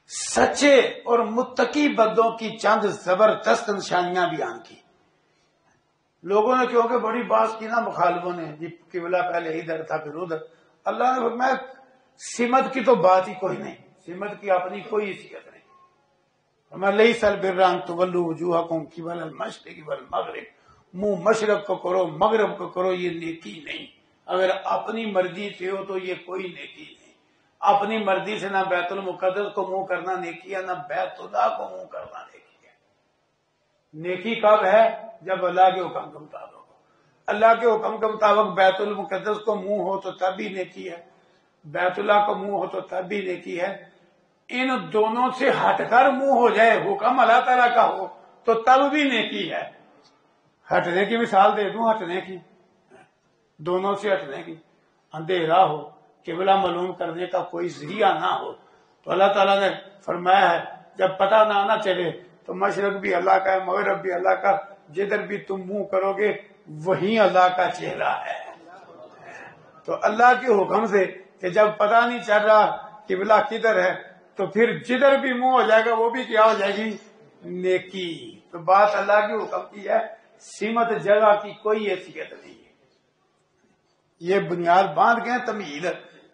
سچے اور متقی بندوں کی چند زبردست نشانیاں بیان کی. لوگوں نے کیونکہ بڑی بات کی نا مخالفوں نے، جی قبلہ پہلے ادھر تھا پھر ادھر. اللہ نے فرمایا سمت کی تو بات ہی کوئی نہیں، سمت کی اپنی کوئی حیثیت نہیں. فرمایا لیس البر ان تولوا وجوہکم قبل المشرق والمغرب، منہ مشرق کو کرو مغرب کو کرو، یہ نیکی نہیں. اگر اپنی مرضی سے ہو تو یہ کوئی نیکی نہیں. اپنی مرضی سے نہ بیت المقدس کو منہ کرنا نیکی ہے، نہ بیت اللہ کو منہ کرنا نیکی ہے. نیکی کب ہے؟ جب اللہ کے حکم کے مطابق ہو. اللہ کے حکم کے مطابق بیت المقدس کو منہ ہو تو تب بھی نیکی ہے، بیت اللہ کو منہ ہو تو تب بھی نیکی ہے. ان دونوں سے ہٹ کر منہ ہو جائے، حکم اللہ تعالیٰ کا ہو تو تب بھی نیکی ہے. ہٹنے کی مثال دے دوں، ہٹنے کی، دونوں سے ہٹنے کی. اندھیرا ہو، قبلہ معلوم کرنے کا کوئی ذریعہ نہ ہو تو اللہ تعالیٰ نے فرمایا ہے جب پتہ نہ چلے تو مشرق بھی اللہ کا ہے مغرب بھی اللہ کا، جدھر بھی تم منہ کرو گے وہیں اللہ کا چہرہ ہے. تو اللہ کے حکم سے کہ جب پتہ نہیں چل رہا قبلہ کدھر ہے تو پھر جدھر بھی منہ ہو جائے گا وہ بھی کیا ہو جائے گی؟ نیکی. تو بات اللہ کے حکم کی ہے، سمت جگہ کی کوئی حیثیت نہیں ہے. یہ بنیاد باندھ گئے تمہید.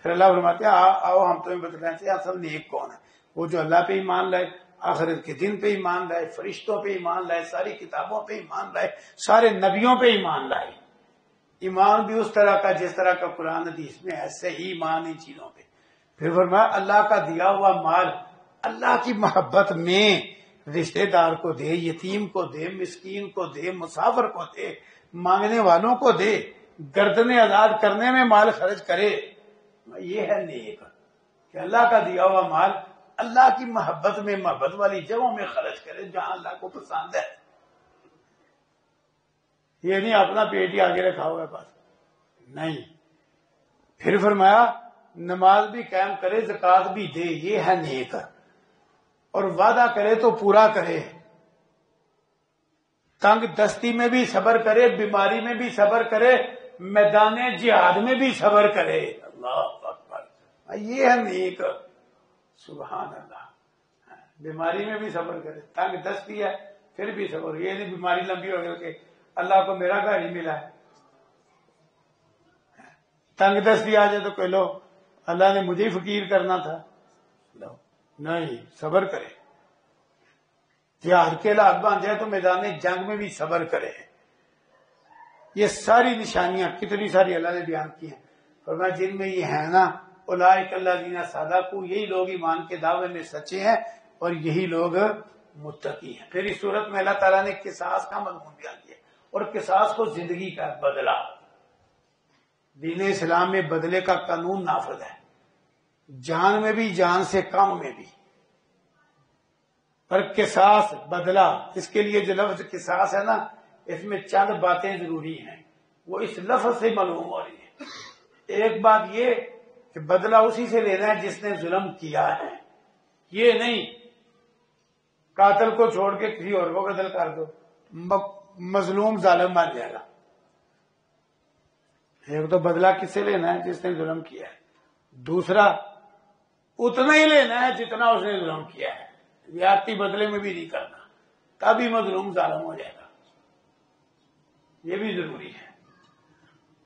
پھر اللہ فرماتے ہیں آؤ ہم تمہیں بتلائیں کہ اصل نیک کون ہے. وہ جو اللہ پہ ایمان لائے، آخرت کے دن پہ ایمان لائے، فرشتوں پہ ایمان لائے، ساری کتابوں پہ ایمان لائے، سارے نبیوں پہ ایمان لائے. ایمان بھی اس طرح کا جس طرح کا قرآن حدیث میں ایسے ہی ایمان ان چیزوں پہ. پھر فرمایا اللہ کا دیا ہوا مال اللہ کی محبت میں رشتہ دار کو دے، یتیم کو دے، مسکین کو دے، مسافر کو دے، مانگنے والوں کو دے، گردنیں آزاد کرنے میں مال خرچ کرے. یہ ہے نیک کہ اللہ کا دیا ہوا مال اللہ کی محبت میں، محبت والی جگہوں میں خرچ کرے جہاں اللہ کو پسند ہے. یہ نہیں اپنا پیٹ ہی آگے رکھا ہوا ہے بس. نہیں. پھر فرمایا نماز بھی قائم کرے، زکوٰۃ بھی دے، یہ ہے نیک. اور وعدہ کرے تو پورا کرے، تنگ دستی میں بھی صبر کرے، بیماری میں بھی صبر کرے، میدان جہاد میں بھی صبر کرے. اللہ اکبر، یہ ہے نیک. سبحان اللہ. بیماری میں بھی صبر کرے، تنگ دستی ہے پھر بھی صبر. یہ نہیں بیماری لمبی ہو گئی کہ اللہ کو میرا گھر ہی ملا ہے. تنگ دستی آ جائے تو کہ لو اللہ نے مجھے فقیر کرنا تھا. لو نہیں، صبر کرے. جہاد کے حالات بن جائے تو میدان جنگ میں بھی صبر کرے. یہ ساری نشانیاں کتنی ساری اللہ نے بیان کی ہیں. فرمایا جن میں یہ ہے نا اولئک الذین صدقوا، یہی لوگ ایمان کے دعوے میں سچے ہیں اور یہی لوگ متقی ہیں. پھر اس صورت میں اللہ تعالیٰ نے قصاص کا مضمون بیان کیا اور قصاص کو زندگی کا بدلہ. دین اسلام میں بدلے کا قانون نافذ ہے، جان میں بھی جان سے کم میں بھی. پر قصاص بدلہ، اس کے لیے جو لفظ قصاص ہے نا اس میں چند باتیں ضروری ہیں، وہ اس لفظ سے معلوم ہو رہی ہیں. ایک بات یہ کہ بدلہ اسی سے لینا ہے جس نے ظلم کیا ہے. یہ نہیں قاتل کو چھوڑ کے کسی اور کو قتل کر دو، مظلوم ظالم بن جائے گا. ایک تو بدلہ کس سے لینا ہے؟ جس نے ظلم کیا ہے. دوسرا اتنا ہی لینا ہے جتنا اس نے ظلم کیا ہے، زیادتی بدلے میں بھی نہیں کرنا، تبھی مظلوم ظالم ہو جائے گا. یہ بھی ضروری ہے.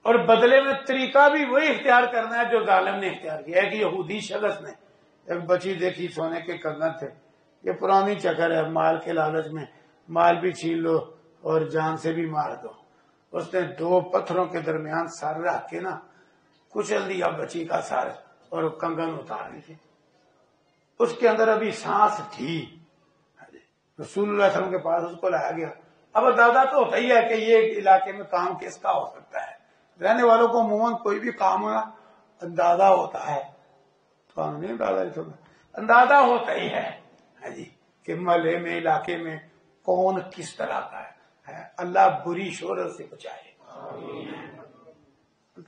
اور بدلے میں طریقہ بھی وہی اختیار کرنا ہے جو ظالم نے اختیار کیا ہے. کہ یہودی شخص نے ایک بچی دیکھی، سونے کے کنگن تھے. یہ پرانی چکر ہے، مال کے لالچ میں مال بھی چھین لو اور جان سے بھی مار دو. اس نے 2 پتھروں کے درمیان سر رکھ کے نا کچل دیا بچی کا سر اور کنگن اتار دی. اس کے اندر ابھی سانس تھی. رسول اللہ علیہ وسلم کے پاس اس کو لایا گیا. اب اندازہ تو ہوتا ہی ہے کہ یہ علاقے میں کام کس کا ہو سکتا ہے. رہنے والوں کو عموماً کوئی بھی کام ہونا اندازہ ہوتا ہے. تو نہیں اندازہ ہوتا ہی ہے جی کہ محلے میں، علاقے میں کون کس طرح کا ہے. اللہ بری شہرت سے بچائے.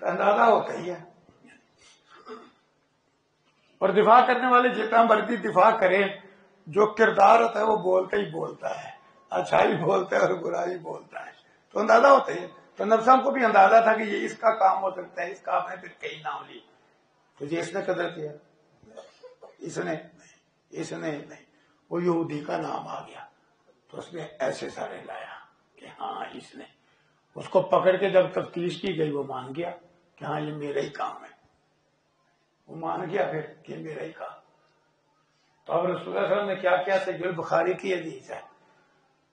اندازہ ہوتا ہی ہے. اور دفاع کرنے والے جتنا مرضی دفاع کرے، جو کردار ہوتا ہے وہ بولتا ہی بولتا ہے، اچھائی بولتا ہے اور برائی بولتا ہے. تو اندازہ ہوتا ہے. تو نفسم کو بھی اندازہ تھا کہ یہ اس کا کام ہو سکتا ہے، اس کا آپ نے پھر کئی نام لی. تو یہ اس نے قدر کیا، اس نے نہیں. وہ یہودی کا نام آ گیا تو اس نے ایسے سارے لایا کہ ہاں اس نے. اس کو پکڑ کے جب تفتیش کی گئی وہ مان گیا کہ ہاں یہ میرا ہی کام ہے. وہ مان گیا پھر کہ میرا ہی کام. تو اب رسول اللہ صلی اللہ علیہ وسلم نے کیا کیا؟ سہیح البخاری کی حدیث ہے،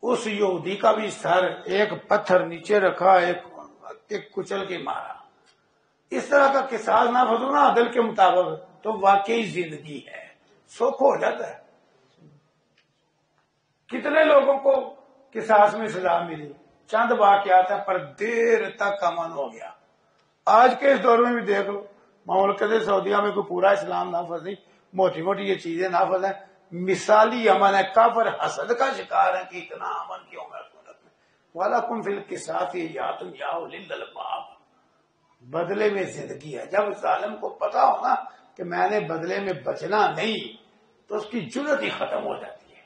اس یہودی کا بھی سر ایک پتھر نیچے رکھا، ایک کچل کے مارا. اس طرح کا قصاص نافذ ہونا عدل کے مطابق تو واقعی زندگی ہے، سکھ ہو جاتا ہے. کتنے لوگوں کو قصاص میں سزا ملی، چند واقعات ہیں پر دیر تک امن ہو گیا. آج کے اس دور میں بھی دیکھ لو، مملکت سعودیہ میں کوئی پورا اسلام نافذ نہیں، موٹی موٹی یہ چیزیں نافذ ہیں. مثالی امن ہے. کافر حسد کا شکار ہے کہ اتنا امن کیوں ہے صورت میں. وَلَكُمْ فِي الْقِصَاصِ حَيَاةٌ يَا أُولِي الْأَلْبَابِ. بدلے میں زندگی ہے. جب ظالم کو پتا ہونا کہ میں نے بدلے میں بچنا نہیں تو اس کی جرت ہی ختم ہو جاتی ہے.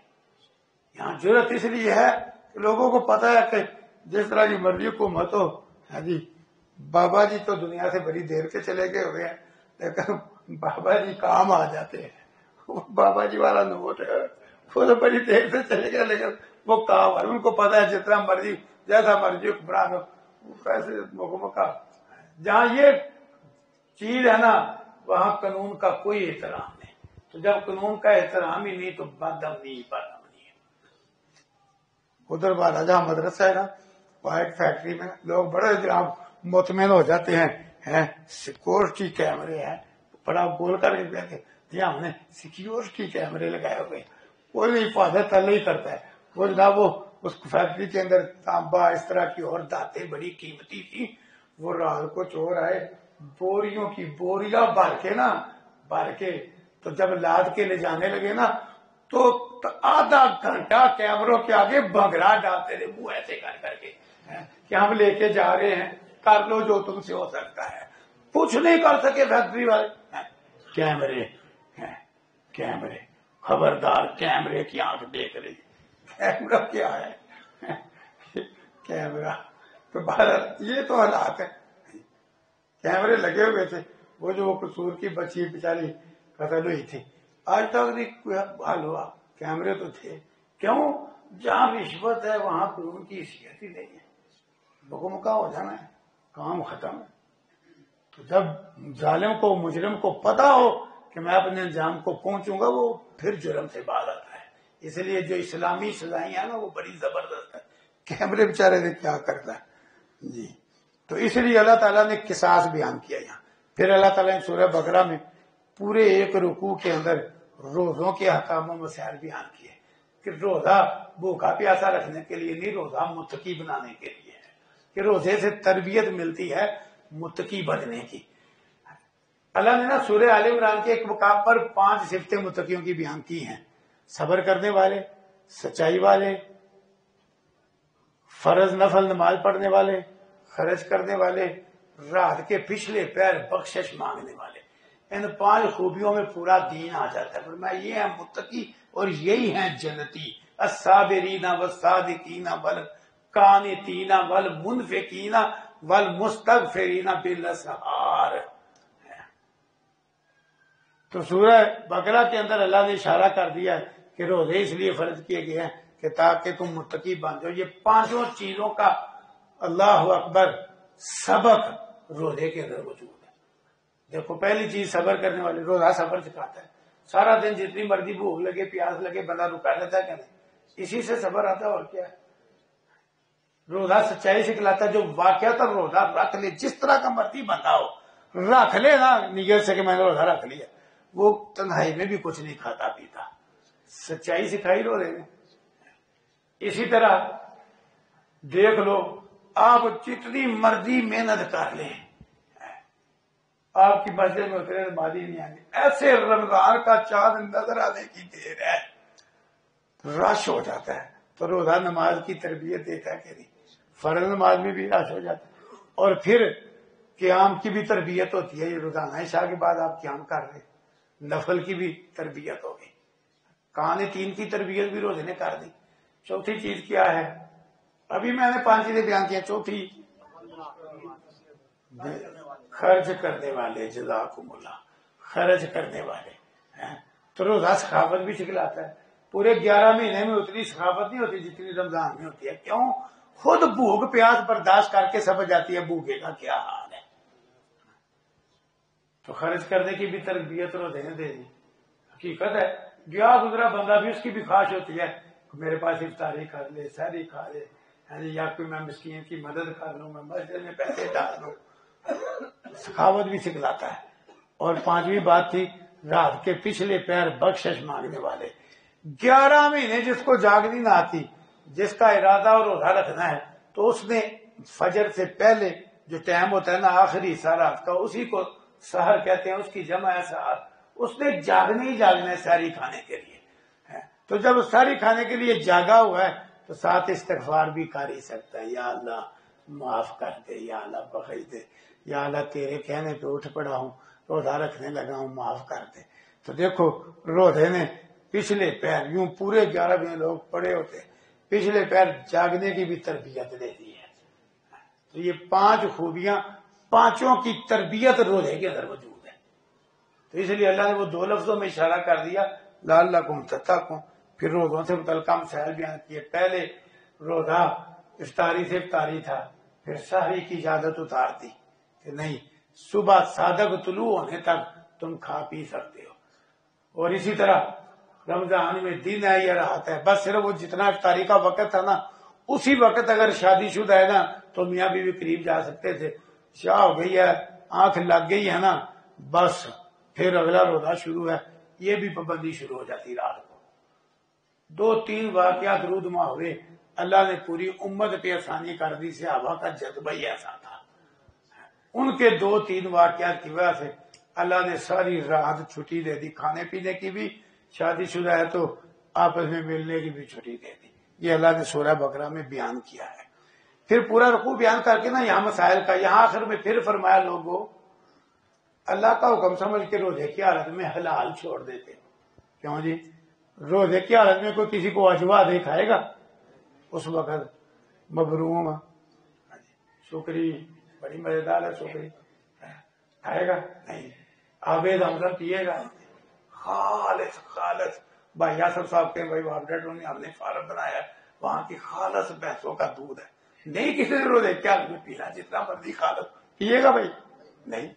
یہاں جرت اس لیے ہے کہ لوگوں کو پتا ہے کہ جس طرح کی مرضی حکومت ہو. ہاں جی، بابا جی تو دنیا سے بڑی دیر کے چلے گئے ہوئے ہیں لیکن بابا جی کام آ جاتے ہیں. بابا جی والا نوٹ ہے، وہ تو بڑی دیر سے چلے گئے لیکن وہ کام ہے. ان کو پتا ہے جتنا مرضی جیسا مرضی حکمران ہو ویسے مکمکہ. جہاں یہ چیز ہے نا وہاں قانون کا کوئی احترام نہیں. تو جب قانون کا احترام ہی نہیں تو بدامنی ہے. ادھر والا جہاں مدرسہ ہے نا وہاں ایک فیکٹری میں لوگ بڑے جناب مطمئن ہو جاتے ہیں، سیکورٹی کیمرے ہیں. بڑا بول کر کے کہتے جی ہم نے سیکورٹی کیمرے لگائے ہوئے. کوئی بھی حفاظت نہیں کرتا ہے. وہ جناب وہ اس فیکٹری کے اندر تانبا اس طرح کی اور دھاتیں بڑی قیمتی تھی. وہ رات کو چور آئے بوریوں کی بوریاں بھر کے تو جب لاد کے لے جانے لگے نا تو آدھا گھنٹہ کیمروں کے آگے بھنگڑا ڈالتے رہے منہ ایسے کر کے کہ ہم لے کے جا رہے ہیں، کر لو جو تم سے ہو سکتا ہے. کچھ نہیں کر سکے فیکٹری والے. کیمرے خبردار، کیمرے کی آنکھ دیکھ رہی. کیمرہ کیا ہے؟ کیمرہ تو یہ تو حالات ہے. کیمرے لگے ہوئے تھے. وہ جو قصور کی بچی بیچاری قتل ہوئی تھی، آج تک نہیں کوئی حل ہوا. کیمرے تو تھے. کیوں؟ جہاں رشوت ہے وہاں قانون کی حیثیت ہی نہیں ہے. حکم کا ہو جانا ہے، کام ختم ہے. تو جب ظالم کو، مجرم کو پتا ہو کہ میں اپنے انجام کو پہنچوں گا، وہ پھر جرم سے باز آتا ہے. اس لیے جو اسلامی سزائیں ہیں نا وہ بڑی زبردست ہے. کیمرے بیچارے نے کیا کرتا ہے جی. تو اس لیے اللہ تعالیٰ نے قصاص بیان کیا یہاں. پھر اللہ تعالیٰ نے سورہ بقرہ میں پورے ایک رکوع کے اندر روزوں کے احکام و مسائل بیان کیے کہ روزہ بھوکا پیاسا رکھنے کے لیے نہیں، روزہ متقی بنانے کے لیے ہے. کہ روزے سے تربیت ملتی ہے متقی بننے کی. اللہ نے نا سورہ آل عمران کے ایک مقام پر 5 صفتیں متقیوں کی بیان کی ہیں: صبر کرنے والے، سچائی والے، فرض نفل نماز پڑھنے والے، خرچ کرنے والے، رات کے پچھلے پیر بخشش مانگنے والے. ان 5 خوبیوں میں پورا دین آ جاتا ہے. فرمایا یہ ہیں متقی اور یہی ہیں جنتی. الصابرین والصادقین والقانتین والمنفقین والمستغفرین بالاسحار. تو سورہ بقرہ کے اندر اللہ نے اشارہ کر دیا ہے کہ روزے اس لیے فرض کیے گئے ہیں کہ تاکہ تم متقی بن جاؤ. یہ 5 چیزوں کا اللہ اکبر سبق روزے کے اندر موجود ہے. دیکھو پہلی چیز صبر کرنے والے. روزہ صبر سکھاتا ہے. سارا دن جتنی مرضی بھوک لگے پیاس لگے بندہ رکا لیتا ہے کہ نہیں؟ اسی سے صبر آتا ہے. اور کیا ہے؟ روزہ سچائی سکھلاتا ہے. جو واقعات روزہ رکھ لے، جس طرح کا مرضی بندہ ہو رکھ لے نا نیت سے کہ میں نے روزہ رکھ لیا، وہ تنہائی میں بھی کچھ نہیں کھاتا پیتا. سچائی سکھائی روزے نے. اسی طرح دیکھ لو آپ جتنی مرضی محنت کر لیں، آپ کی مسجد میں اتنے نمازی نہیں آئیں گے. ایسے رمضان کا چاند نظر آنے کی دیر ہے، رش ہو جاتا ہے. تو روزہ نماز کی تربیت دیتا ہے کہ نہیں؟ فرض نماز میں بھی رش ہو جاتا ہے. اور پھر قیام کی بھی تربیت ہوتی ہے. یہ روزانہ عشاء کے بعد آپ قیام کر رہے، نفل کی بھی تربیت ہوگی. قانتین کی تربیت بھی روزے نے کر دی. چوتھی چیز کیا ہے؟ ابھی میں نے 5 چیزیں بیان کی ہیں. چوتھی خرچ کرنے والے. جزاکم اللہ. خرچ کرنے والے. تو روزہ سخاوت بھی سکھلاتا ہے. پورے 11 مہینے میں اتنی سخاوت نہیں ہوتی جتنی رمضان میں ہوتی ہے. کیوں؟ خود بھوک پیاس برداشت کر کے سمجھ جاتی ہے بھوکے کا کیا حال ہے. تو خرچ کرنے کی بھی تربیت روزے نے دے دی. حقیقت ہے گیا گزرا بندہ بھی اس کی بھی خواہش ہوتی ہے میرے پاس افطاری کر لے، سحری کھا لے، یا کوئی میں مسکین کی مدد کر لوں، میں مسجد میں پیسے ڈال دوں. سخاوت بھی سکھلاتا ہے. اور 5ویں بات تھی رات کے پچھلے پیر بخشش مانگنے والے. 11 مہینے جس کو جاگنی نہ آتی، جس کا ارادہ اور روزہ رکھنا ہے، تو اس نے فجر سے پہلے جو ٹائم ہوتا ہے نا آخری حصہ رات کا، اسی کو سحر کہتے ہیں، اس کی جمع ہے سحر. اس نے جاگنے ہی جاگنا ہے سحری کھانے کے لیے. تو جب سحری کھانے کے لیے جاگا ہوا ہے تو ساتھ استغفار بھی کر ہی سکتا ہے. یا اللہ معاف کر دے، یا اللہ بخش دے، یا اللہ تیرے کہنے پہ اٹھ پڑا ہوں، روزہ رکھنے لگا ہوں، معاف کر دے. تو دیکھو روزے نے پچھلے پیر، یوں پورے 11 میں لوگ پڑے ہوتے، پچھلے پیر جاگنے کی بھی تربیت دے دی ہے. تو یہ 5 خوبیاں، 5 کی تربیت روزے کے اندر موجود ہے. تو اس لیے اللہ نے وہ 2 لفظوں میں اشارہ کر دیا لعلکم تتقون. پھر روزوں سے متعلقہ مسائل بیان کیے. پہلے روزہ افطاری سے افطاری تھا، پھر سحری کی اجازت اتار دی کہ نہیں صبح صادق طلوع ہونے تک تم کھا پی سکتے ہو. اور اسی طرح رمضان میں دن ہے یا رات ہے، بس صرف وہ جتنا افطاری کا وقت تھا نا اسی وقت اگر شادی شدہ ہے نا تو میاں بیوی قریب جا سکتے تھے. شاہ ہو گئی ہے، آنکھ لگ گئی ہے نا، بس پھر اگلا روزہ شروع ہے. یہ بھی پابندی شروع ہو جاتی رات کو. 2-3 واقعات درود ہوئے، اللہ نے پوری امت پہ آسانی کر دی. صحابہ کا جذبہ ہی ایسا تھا. ان کے 2-3 واقعات کی وجہ سے اللہ نے ساری رات چھٹی دے دی، کھانے پینے کی بھی، شادی شدہ ہے تو آپس میں ملنے کی بھی چھٹی دے دی. یہ اللہ نے سورہ بقرہ میں بیان کیا ہے. پھر پورا رکوع بیان کر کے نا یہاں مسائل کا، یہاں آخر میں پھر فرمایا لوگوں اللہ کا حکم سمجھ کے روزے کی حالت میں حلال چھوڑ دیتے. کیوں جی؟ روزے کی حالت میں کوئی کسی کو اجوا دے کھائے گا؟ اس وقت مبروم شکری بڑی مزیدار ہے، شکری کھائے گا نہیں، آبے زمزم پیے گا خالص خالص. بھائی یاسر صاحب کے بھائی واپڈیٹوں نے ہم نے فارم بنایا ہے، وہاں کی خالص بھینسوں کا دودھ ہے. نہیں کسی نے روزے کیا میں پینا، جتنا مرضی خالص پیے گا بھائی نہیں.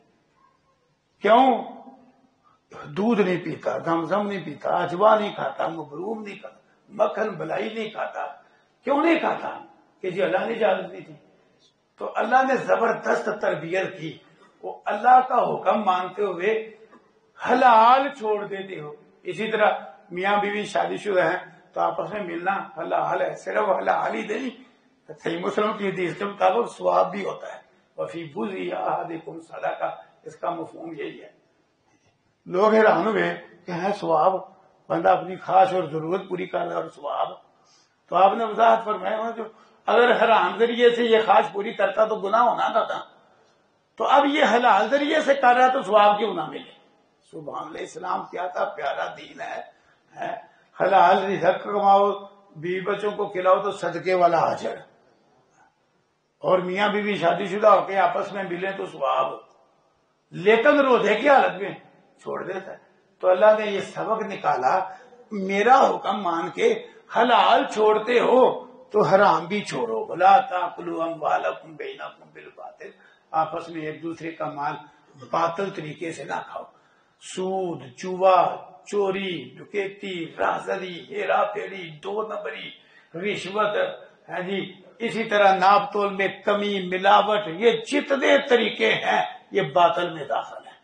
کیوں؟ دودھ نہیں پیتا، زمزم نہیں پیتا، اجوا نہیں کھاتا، مبروم نہیں کھاتا، مکھن بلائی نہیں کھاتا. کیوں نہیں کھاتا؟ کہ جی اللہ نے اجازت دی تھی. تو اللہ نے زبردست تربیت کی، وہ اللہ کا حکم مانتے ہوئے حلال چھوڑ دیتے ہو. اسی طرح میاں بیوی شادی شدہ ہیں تو آپس میں ملنا حلال ہے، صرف حلال ہی نہیں، صحیح مسلم کی حدیث کے مطابق ثواب بھی ہوتا ہے. وفی بُضْعِ أَحَدِكُمْ صدقہ، اس کا مفہوم یہی ہے. لوگ حیران ہوئے کہ ہے ثواب، بندہ اپنی خواہش اور ضرورت پوری کر رہا ہے اور ثواب. تو آپ نے وضاحت فرمایا جو اگر حرام ذریعے سے یہ خواہش پوری کرتا تو گناہ ہونا نہ تھا، تو اب یہ حلال ذریعے سے کر رہا ہے تو ثواب کیوں نہ ملے. سبحان اللہ، اسلام کیا تھا پیارا دین ہے. حلال رزق کماؤ، بیوی بچوں کو کھلاؤ تو صدقے والا اجر، اور میاں بیوی شادی شدہ ہو کے آپس میں ملیں تو ثواب. لیکن روزے کی حالت میں چھوڑ دیتا ہے. تو اللہ نے یہ سبق نکالا، میرا حکم مان کے حلال چھوڑتے ہو تو حرام بھی چھوڑو. وَلَا تَأْكُلُوا أَمْوَالَكُمْ بَيْنَكُمْ بِالْبَاطِلِ، آپس میں ایک دوسرے کا مال باطل طریقے سے نہ کھاؤ. سود، جوا، چوری، ڈکیتی، رازداری، ہیرا پھیری، 2 نمبری، رشوت، ہے جی، اسی طرح ناپ تول میں کمی، ملاوٹ، یہ جتنے طریقے ہیں یہ باطل میں داخل ہے.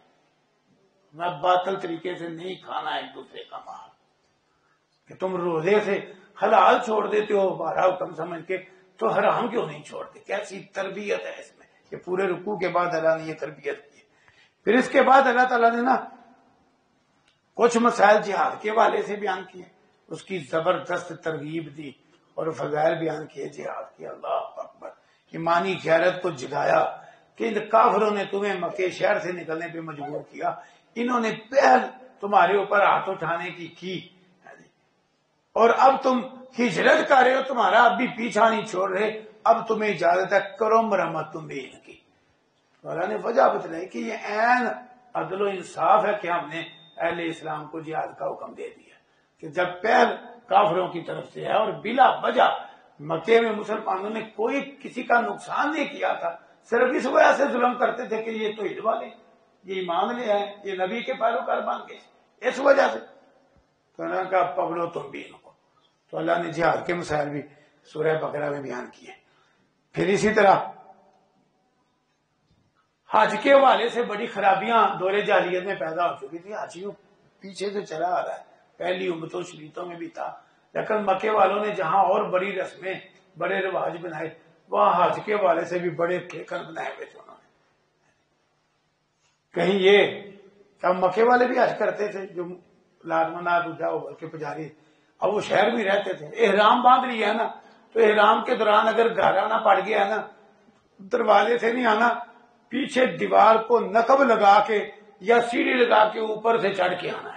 میں باطل طریقے سے نہیں کھانا ایک دوسرے کا مال. کہ تم روزے سے حلال چھوڑ دیتے ہو ہمارا حکم سمجھ کے، تو حرام کیوں نہیں چھوڑتے؟ کیسی تربیت ہے اس میں. کہ پورے رکوع کے بعد اللہ نے یہ تربیت کی. پھر اس کے بعد اللہ تعالیٰ نے نا کچھ مسائل جہاد کے حوالے سے بیان کیے، اس کی زبردست ترغیب دی اور فضائل بیان کیے جہاد کی. اللہ اکبر. ایمانی غیرت کو جگایا کہ ان کافروں نے تمہیں مکے شہر سے نکلنے پہ مجبور کیا، انہوں نے پہل تمہارے اوپر ہاتھ اٹھانے کی اور اب تم ہجرت کر رہے ہو، تمہارا اب بھی پیچھا نہیں چھوڑ رہے، اب تمہیں اجازت ہے کرو مرمت تم بھی ان کی. اللہ نے وجہ بتلائی کہ یہ عین عدل و انصاف ہے کہ ہم نے اہل اسلام کو جہاد کا حکم دے دیا کہ جب پہل کافروں کی طرف سے ہے اور بلا وجہ مکے میں مسلمانوں نے کوئی کسی کا نقصان نہیں کیا تھا، صرف اس وجہ سے ظلم کرتے تھے کہ یہ توحید والے، یہ ایمان لے آئے، یہ نبی کے پیروکار بن گئے، اس وجہ سے. تو اللہ کا پکڑو تم بھی ان کو. تو اللہ نے جہاد کے مسائل بھی سورہ بقرہ میں بیان کیے. پھر اسی طرح حج کے حوالے سے بڑی خرابیاں دور جاہلیت میں پیدا ہو چکی تھی. حجیوں پیچھے سے چلا آ رہا ہے، پہلی امتوں شریعتوں میں بھی تھا، لیکن مکے والوں نے جہاں اور بڑی رسمیں بڑے رواج بنائے وہاں حج کے حوالے سے بھی بڑے ٹھیکر بنائے ہوئے تھے انہوں نے. کہیں یہ کہ مکے والے بھی حج کرتے تھے جو لازمنات جاؤ بلکہ پجاری، اب وہ شہر بھی رہتے تھے، احرام باندھ لیا ہے نا، تو احرام کے دوران اگر گھر آنا پڑ گیا ہے نا، دروازے سے نہیں آنا، پیچھے دیوار کو نقب لگا کے یا سیڑھی لگا کے اوپر سے چڑھ کے آنا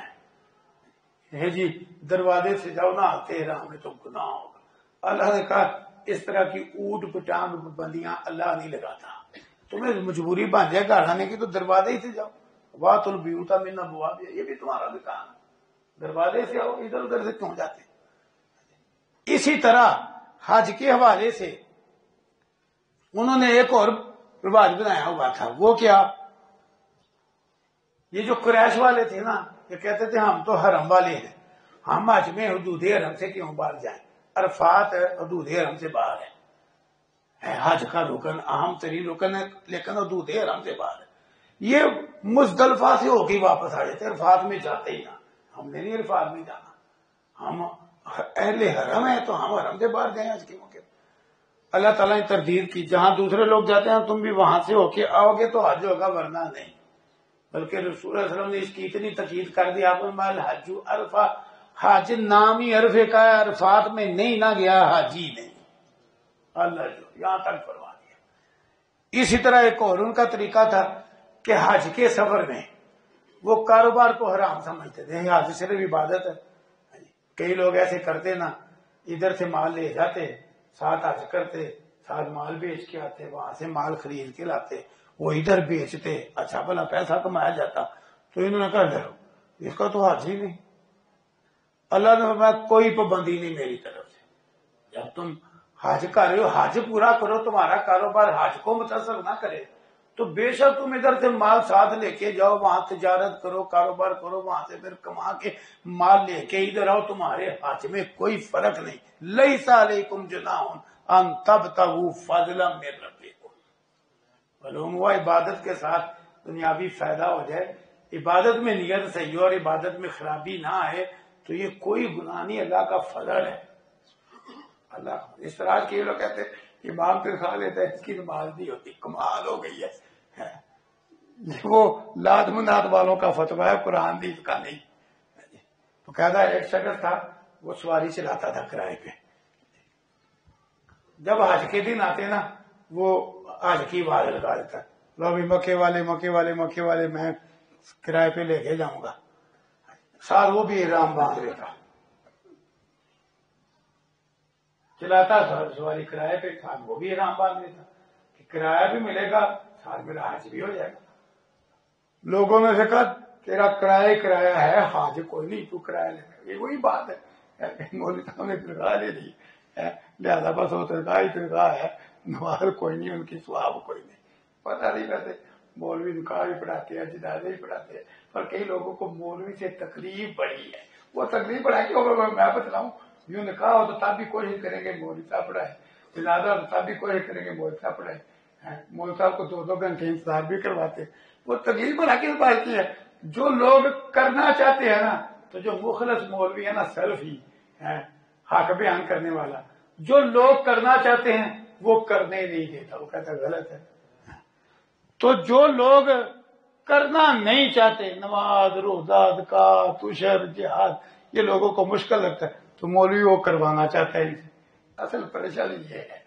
ہے جی. دروازے سے جاؤ نہ آتے احرام میں تو گناہ ہوگا. اللہ نے کہا اس طرح کی اوٹ پٹانگ بندیاں اللہ نہیں لگاتا. تمہیں مجبوری بن جائے گھر آنے کی تو دروازے ہی سے جاؤ. وَأْتُوا الْبُيُوتَ مِنْ أَبْوَابِهَا، یہ بھی تمہارا بھی کام ہے، دروازے سے آؤ، ادھر ادھر سے کیوں جاتے. اسی طرح حج کے حوالے سے انہوں نے ایک اور رواج بنایا ہوا تھا. وہ کیا؟ یہ جو قریش والے تھے نا، یہ کہتے تھے ہم تو حرم والے ہیں، ہم حج میں حدود حرم سے کیوں باہر جائیں. عرفات حدود حرم سے باہر ہے، حج کا رکن اہم ترین رکن ہے لیکن حدود حرم سے باہر ہے. یہ مزدلفہ سے ہو کے واپس آ جاتے، عرفات میں جاتے ہی نہ. ہم نے نہیں عرفات میں جانا، ہم اہل حرم ہیں تو ہم حرم سے باہر جائیں حج کے موقع. اللہ تعالیٰ نے تردید کی جہاں دوسرے لوگ جاتے ہیں تم بھی وہاں سے ہو کے آؤ گے تو حج ہوگا ورنہ نہیں. بلکہ رسول اللہ علیہ وسلم نے اس کی اتنی تاکید کر دی آپ نے حج عرفہ حج نام ہی عرفے کا ہے عرفات میں نہیں نہ گیا حاجی نہیں اللہ جو یہاں تک فرما دیا. اسی طرح ایک اور ان کا طریقہ تھا کہ حج کے سفر میں وہ کاروبار کو حرام سمجھتے تھے حج صرف عبادت ہے. کئی لوگ ایسے کرتے نا ادھر سے مال لے جاتے ساتھ حج کرتے ساتھ مال بیچ کے آتے وہاں سے مال خرید کے لاتے وہ ادھر بیچتے اچھا بھلا پیسہ کمایا جاتا. تو انہوں نے کہا ڈرو اس کا تو حج ہی نہیں. اللہ نے فرمایا کوئی پابندی نہیں میری طرف سے. جب تم حج کر رہے ہو حج پورا کرو تمہارا کاروبار حج کو متاثر نہ کرے تو بے شک تم ادھر سے مال ساتھ لے کے جاؤ وہاں تجارت کرو کاروبار کرو وہاں سے پھر کما کے مال لے کے ادھر آؤ تمہارے حج میں کوئی فرق نہیں. لیس علیکم جناح ان تبتغوا فضلا من ربکم. معلوم ہوا عبادت کے ساتھ دنیاوی فائدہ ہو جائے عبادت میں نیت صحیح اور عبادت میں خرابی نہ آئے تو یہ کوئی گناہ نہیں اللہ کا فضل ہے. اللہ اس طرح کے لوگ کہتے ہیں امام تنخواہ لیتا ہے اس کی نماز نہیں ہوتی کمال ہو گئی ہے. وہ لاد مناد والوں کا فتویٰ ہے قرآن حدیث کا نہیں. تو کہتا ہے ایک شخص تھا وہ سواری چلاتا تھا کرائے پہ. جب حج کے دن آتے نا وہ حج کی آواز لگا دیتا لو بھی مکے والے میں کرائے پہ لے کے جاؤں گا. ساتھ وہ بھی احرام باندھ لیتا چلاتا سواری کرائے پہ ساتھ وہ بھی احرام باندھ لیتا کہ کرایہ بھی ملے گا ساتھ میرا حج بھی ہو جائے گا. لوگوں نے سے کہا تیرا کرایہ ہے حج کوئی نہیں تو کرایہ لے یہ وہی بات ہے مولوی صاحب نے تنخواہ لے لی لہٰذا بس وہ تنخواہ ہے نماز کوئی نہیں ان کی ثواب کوئی نہیں. پتہ نہیں ویسے مولوی نکاح بھی پڑھاتے ہیں جنازے بھی پڑھاتے ہیں پر کئی لوگوں کو مولوی سے تکلیف بڑی ہے. وہ تکلیف بڑھا کے میں بتلاؤں یوں نکاح ہو تو تب بھی کوشش کریں گے مولوی صاحب پڑھائے جنازہ ہو تو تب بھی کوشش کریں گے مولوی صاحب پڑھائے. مولوی صاحب کو 2 گھنٹے انتظار بھی کرواتے وہ تکلیف بڑھا کے بات کی ہے. جو لوگ کرنا چاہتے ہیں نا تو جو مخلص مولوی ہے نا صرف ہی ہے حق بیان کرنے والا جو لوگ کرنا چاہتے ہیں وہ کرنے نہیں دیتا وہ کہتا غلط ہے. تو جو لوگ کرنا نہیں چاہتے نماز روزہ زکات عشر جہاد یہ لوگوں کو مشکل لگتا ہے تو مولوی وہ کروانا چاہتا ہے ان سے. اصل پریشانی یہ ہے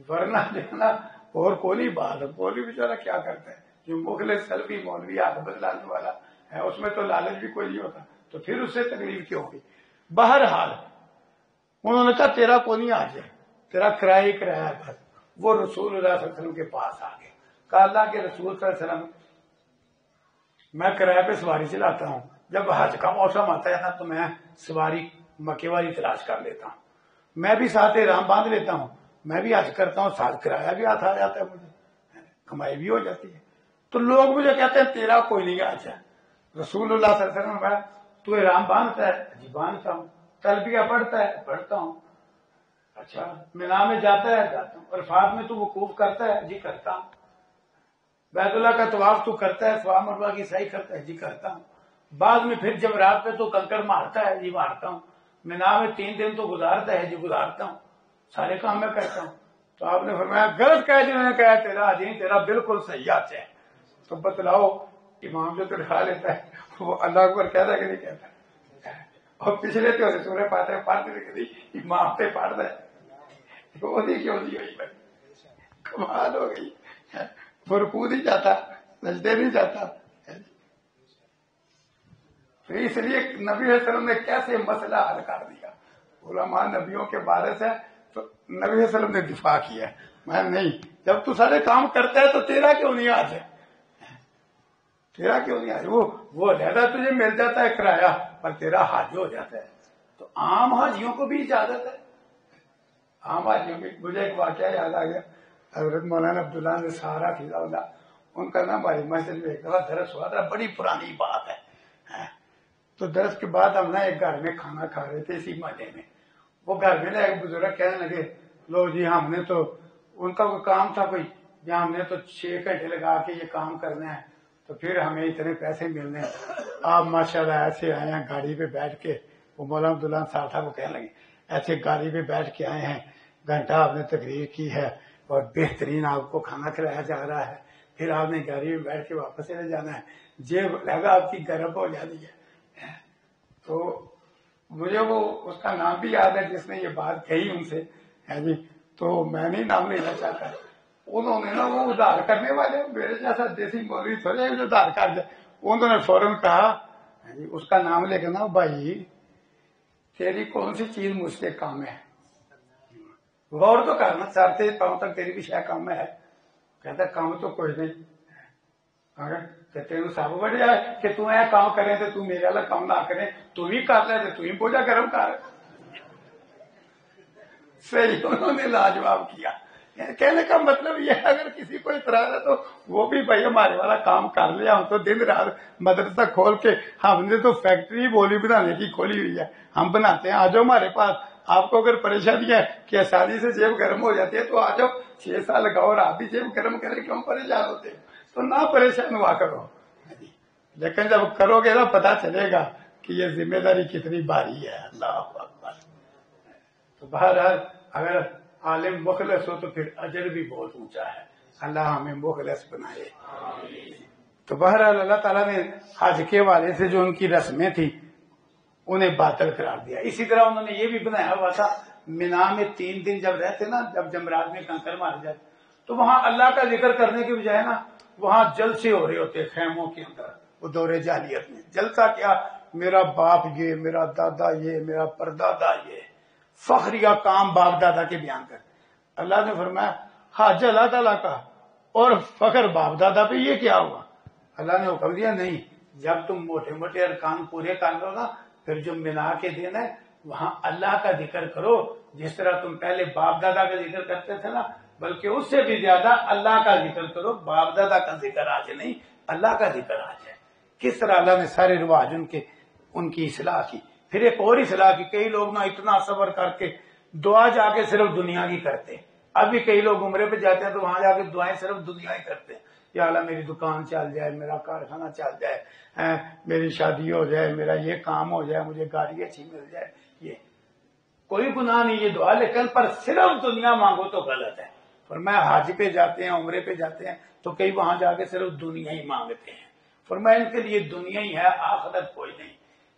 ورنہ جو ہے نا اور کوئی بات ہے مولوی بیچارہ کیا کرتا ہے جو مخلص سلفی مولوی ہاتھ بدلانے والا ہے اس میں تو لالچ بھی کوئی نہیں ہوتا تو پھر اس سے تکلیف کیوں ہوگی. بہرحال انہوں نے کہا تیرا کو نہیں آ جائے تیرا کرایہ بس. وہ رسول اللہ صلی اللہ علیہ وسلم کے پاس آ گئے کہا اللہ کے رسول صلی اللہ علیہ وسلم میں کرایہ پہ سواری چلاتا ہوں جب حج کا موسم آتا ہے نا تو میں سواری مکے والی تلاش کر لیتا ہوں میں بھی ساتھ احرام باندھ لیتا ہوں میں بھی حج کرتا ہوں ساتھ کرایہ بھی آتا جاتا ہے مجھے کمائی بھی ہو جاتی ہے. تو لوگ مجھے کہتے ہیں تیرا کوئی نہیں آ جائے. رسول اللہ صلی اللہ علیہ وسلم میں تو احرام باندھتا ہے جی باندھتا ہوں تلبیہ پڑھتا ہے پڑھتا ہوں اچھا مینا میں جاتا ہے جاتا ہوں عرفات میں تو وقوف کرتا ہے جی کرتا ہوں بیت اللہ کا طواف تو کرتا ہے صفا مروہ کی سعی کرتا ہے جی کرتا ہوں بعد میں پھر جب رات پہ تو کنکر مارتا ہے جی مارتا ہوں مینا میں 3 دن تو گزارتا ہے جی گزارتا ہوں سارے کام میں کرتا ہوں. تو آپ نے فرمایا غلط کہہ جنہوں نے کہا تیرا حج نہیں تیرا بالکل صحیح حج ہے. تو بتلاؤ امام جو تنخواہ لیتا ہے وہ اللہ اکبر کہتا ہے کہ نہیں کہتا اور پچھلے تو سورہ فاتحہ پڑھتے تھے کہ امام پہ پڑھتا ہے وہ نہیں کیوں نہیں ہوئی بھائی کمال ہو گئی رکوع نہیں جاتا سجدے نہیں جاتا. تو اس لیے نبی علیہ السلام نے کیسے مسئلہ حل کر دیا. علماء نبیوں کے بارے سے تو نبی علیہ السلام نے دفاع کیا میں نہیں جب تو سارے کام کرتا ہے تو تیرا کیوں نہیں آ جائے تیرا کیوں نہیں آ جائے وہ علیحدہ تجھے مل جاتا ہے کرایہ پر تیرا حج ہو جاتا ہے. تو عام حاجیوں کو بھی اجازت ہے عام حاجیوں کی. مجھے ایک واقعہ یاد آ گیا حضرت مولانا عبداللہ نے سہارا فضا اللہ ان کا نام بھائی مسجد میں ایک دفعہ درس ہوا تھا بڑی پرانی بات ہے. تو درس کے بعد ہم نا ایک گھر میں کھانا کھا رہے تھے اسی محلے میں. وہ گھر میں نا ایک بزرگ کہنے لگے لو جی ہم نے تو ان کا کوئی کام تھا کوئی یا ہم نے تو 6 گھنٹے لگا کے یہ کام کرنا ہے تو پھر ہمیں اتنے پیسے ملنے ہیں. آپ ماشاءاللہ ایسے آئے ہیں گاڑی پہ بیٹھ کے وہ مولانا عبداللہ صاحب کو کہنے لگے ایسے گاڑی پہ بیٹھ کے آئے ہیں گھنٹہ آپ نے تقریر کی ہے اور بہترین آپ کو کھانا کھلایا جا رہا ہے، پھر آپ نے گاڑی میں بیٹھ کے واپس چلے جانا ہے، جیب لگا آپ کی گرم ہو جاتی ہے. تو مجھے وہ اس کا نام بھی یاد ہے جس نے یہ بات کہی ان سے ہے جی، تو میں نہیں نام لینا چاہتا. انہوں نے نا وہ ادھار کرنے والے میرے جیسا دیسی مولوی تھوڑے جو ادھار کر دے، انہوں نے فوراً کہا اس کا نام لے کے نا، بھائی تیری کون سی چیز مجھ سے کام ہے، غور تو کرنا، چارتے پاؤں تک تیری بھی شاید کام ہے. کہتا کام تو کوئی نہیں، کہ تین سب بڑھ جائے کہ تو یہ کام کرے تو تو میرے والا کام نہ کرے، تو بھی کر لے تو ہی بوجھا گرم کر. صحیح انہوں نے لاجواب کیا. کہنے کا مطلب یہ ہے اگر کسی کو اعتراض ہے تو وہ بھی بھائی ہمارے والا کام کر لیا. ہم تو دن رات مدرسہ کھول کے، ہم نے تو فیکٹری بولی بنانے کی کھولی ہوئی ہے، ہم بناتے ہیں. آ جاؤ ہمارے پاس، آپ کو اگر پریشانی ہے کہ آسانی سے جیب گرم ہو جاتی ہے تو آ جاؤ، 6 سال لگاؤ اور آپ بھی جیب گرم کرے، کیوں پریشان ہوتے ہیں؟ تو نہ پریشان ہوا کرو. لیکن جب کرو گے نا پتا چلے گا کہ یہ ذمہ داری کتنی بھاری ہے. اللہ اکبر. تو بہرحال اگر عالم مخلص ہو تو پھر اجر بھی بہت اونچا ہے. اللہ ہمیں مخلص بنائے. تو بہرحال اللہ تعالیٰ نے حج کے والے سے جو ان کی رسمیں تھی انہیں باطل قرار دیا. اسی طرح انہوں نے یہ بھی بنایا ہوا تھا، مینا میں 3 دن جب رہتے نا، جب جمرات میں کنکر مارے جاتے تو وہاں اللہ کا ذکر کرنے کے بجائے نا وہاں جلسے ہو رہے ہوتے خیموں کے اندر. وہ دور جاہلیت میں جلسہ کیا، میرا باپ یہ، میرا دادا یہ، میرا پردادا یہ، فخریہ کام باپ دادا کے بیان کر. اللہ نے فرمایا حج اللہ تعالیٰ کا اور فخر باپ دادا پہ یہ کیا ہوا؟ اللہ نے حکم دیا نہیں، جب تم موٹے موٹے ارکان پورے کر لو نا پھر جو منا کے دن ہے وہاں اللہ کا ذکر کرو، جس طرح تم پہلے باپ دادا کا ذکر کرتے تھے نا، بلکہ اس سے بھی زیادہ اللہ کا ذکر کرو. باپ دادا کا ذکر آج نہیں، اللہ کا ذکر آج ہے. کس طرح اللہ نے سارے رواج ان کی اصلاح کی. پھر ایک اور اصلاح کی، کئی لوگ نا اتنا صبر کر کے دعا جا کے صرف دنیا کی کرتے. ابھی کئی لوگ عمرے پہ جاتے ہیں تو وہاں جا کے دعائیں صرف دنیا ہی کرتے ہیں. یا اللہ میری دکان چل جائے، میرا کارخانہ چل جائے، میری شادی ہو جائے، میرا یہ کام ہو جائے، مجھے گاڑی اچھی مل جائے. یہ کوئی گناہ نہیں یہ دعا، لیکن پر صرف دنیا مانگو تو غلط ہے. فرمایا حج پہ جاتے ہیں، عمرے پہ جاتے ہیں تو کئی وہاں جا کے صرف دنیا ہی مانگتے ہیں. فرمایا ان کے لیے دنیا ہی ہے، آخرت کوئی نہیں.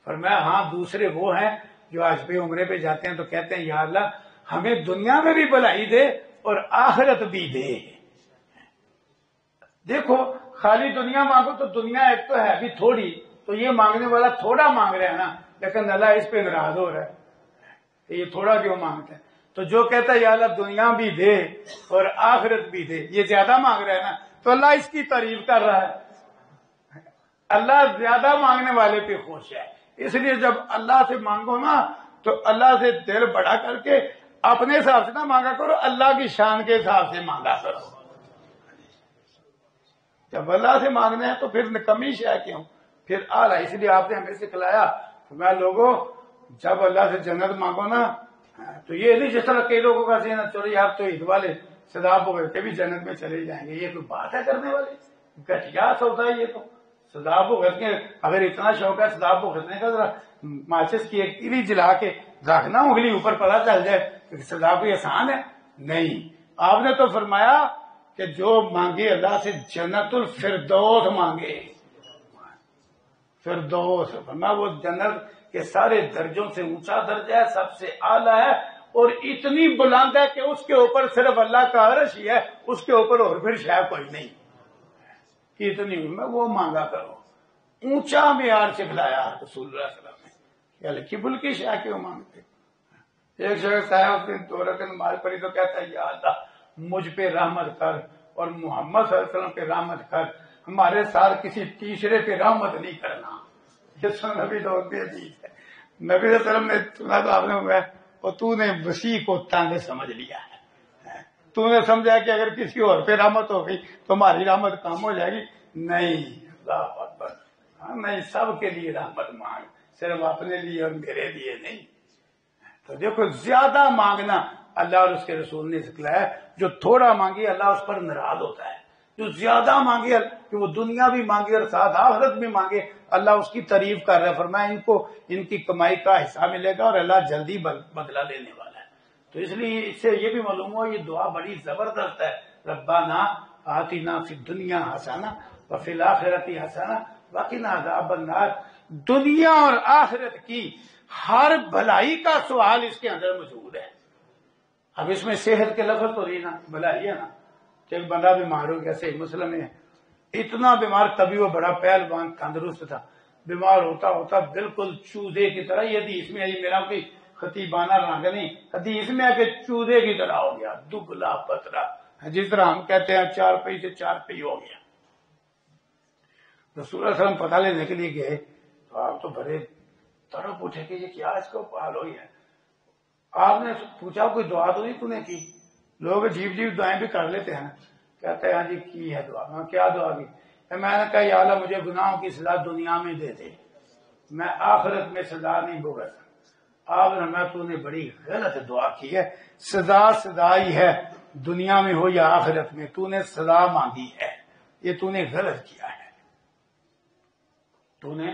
فرمایا ہاں دوسرے وہ ہیں جو حج پہ عمرے پہ جاتے ہیں تو کہتے ہیں یا اللہ ہمیں دنیا میں بھی بھلائی دے اور آخرت بھی دے. دیکھو خالی دنیا مانگو تو دنیا ایک تو ہے بھی تھوڑی، تو یہ مانگنے والا تھوڑا مانگ رہا ہے نا، لیکن اللہ اس پہ ناراض ہو رہا ہے کہ یہ تھوڑا کیوں مانگتا ہے. تو جو کہتا ہے یا اللہ دنیا بھی دے اور آخرت بھی دے، یہ زیادہ مانگ رہا ہے نا، تو اللہ اس کی تعریف کر رہا ہے. اللہ زیادہ مانگنے والے پہ خوش ہے. اس لیے جب اللہ سے مانگو نا تو اللہ سے دل بڑا کر کے اپنے حساب سے نہ مانگا کرو، اللہ کی شان کے حساب سے مانگا کرو. جب اللہ سے مانگنا ہے تو پھر کمی شے کیوں، پھر اعلیٰ. اس لیے آپ نے ہمیں سکھلایا میں لوگوں جب اللہ سے جنت مانگو نا تو یہ نہیں جس طرح کئی لوگوں کا ذہن چلو یار تو عید والے سداب ہو کے بھی جنت میں چلے جائیں گے، یہ کوئی بات ہے کرنے والی؟ گٹیا سودا ہے یہ تو. سداب بھگت کے اگر اتنا شوق ہے سداب بھگتنے کا، ذرا ماچس کی ایک تیری جلا کے رکھنا انگلی اوپر پتہ چل جائے کہ سداب بھی آسان ہے. نہیں، آپ نے تو فرمایا کہ جو مانگے اللہ سے جنت الفردوس مانگے. فردوس فرمایا وہ جنت کے سارے درجوں سے اونچا درجہ ہے، سب سے اعلیٰ ہے اور اتنی بلند ہے کہ اس کے اوپر صرف اللہ کا عرش ہی ہے، اس کے اوپر اور پھر شاید کوئی نہیں. اتنی میں وہ مانگا کرو. اونچا معیار سے بلایا رسول اللہ صلی اللہ علیہ وسلم نے. ہلکی پھلکی شاہ کیوں مانگتے؟ ایک شخص آیا اس دن 2 رکعت نماز پڑھی تو کہتا ہے یا اللہ مجھ پہ رحمت کر اور محمد صلی اللہ علیہ وسلم پہ رحمت کر، ہمارے ساتھ کسی تیسرے پہ رحمت نہیں کرنا. یہ سن نبی تو ہوتی عزیز ہے. نبی صلی اللہ علیہ وسلم نے سنا تو آپ نے ہوا اور تو نے وسیع کو تنگ سمجھ لیا ہے. تو نے سمجھا کہ اگر کسی اور پہ رحمت ہو گئی تو ہماری رحمت کم ہو جائے گی. نہیں، اللہ اکبر. نہیں، سب کے لیے رحمت مانگ، صرف اپنے لیے اور میرے لیے نہیں. تو دیکھو زیادہ مانگنا اللہ اور اس کے رسول نے سکھلایا ہے. جو تھوڑا مانگے اللہ اس پر ناراض ہوتا ہے، جو زیادہ مانگے کہ وہ دنیا بھی مانگے اور ساتھ آخرت بھی مانگے اللہ اس کی تعریف کر رہا ہے. فرمایا ان کو ان کی کمائی کا حصہ ملے گا اور اللہ جلدی بدلہ لینے والا ہے. تو اس لیے اس سے یہ بھی معلوم ہو یہ دعا بڑی زبردست ہے. ربنا آتنا فی الدنیا حسنہ وفی الآخرۃ حسنہ وقنا عذاب النار. دنیا اور آخرت کی ہر بھلائی کا سوال اس کے اندر موجود ہے. اب اس میں صحت کے لفظ تو نہیں نا، بھلائی ہے نا. کہ ایک بندہ بیمار ہو گیا، صحیح مسلم ہے، اتنا بیمار، تبھی وہ بڑا پہلوان تندرست تھا، بیمار ہوتا ہوتا بالکل چوزے کی طرح، یہ حدیث میں میرا کوئی خطیبانہ رنگ نہیں، حدیث میں کہ چوزے کی طرح ہو گیا، دبلا پتلا، جس طرح ہم کہتے ہیں 4 پئی سے 4 پئی ہو گیا. رسول اللہ صلی اللہ علیہ وسلم پتہ لینے کے لیے گئے تو آپ تو بڑے تڑپ اٹھے کہ یہ کیا اس کو حال ہوئی ہے. آپ نے پوچھا کوئی دعا تو نہیں تو نے کی؟ لوگ عجیب عجیب دعائیں بھی کر لیتے ہیں. کہتے ہیں ہاں جی کی ہے دعا. میں کیا دعا کی؟ میں نے کہا یا اللہ مجھے گناہوں کی سزا دنیا میں دے دے، میں آخرت میں سزا نہیں بھگت. آپ نے میں تو نے بڑی غلط دعا کی ہے، سزا ہی ہے، دنیا میں ہو یا آخرت میں، تو نے سزا مانگی ہے، یہ تو نے غلط کیا ہے، تو نے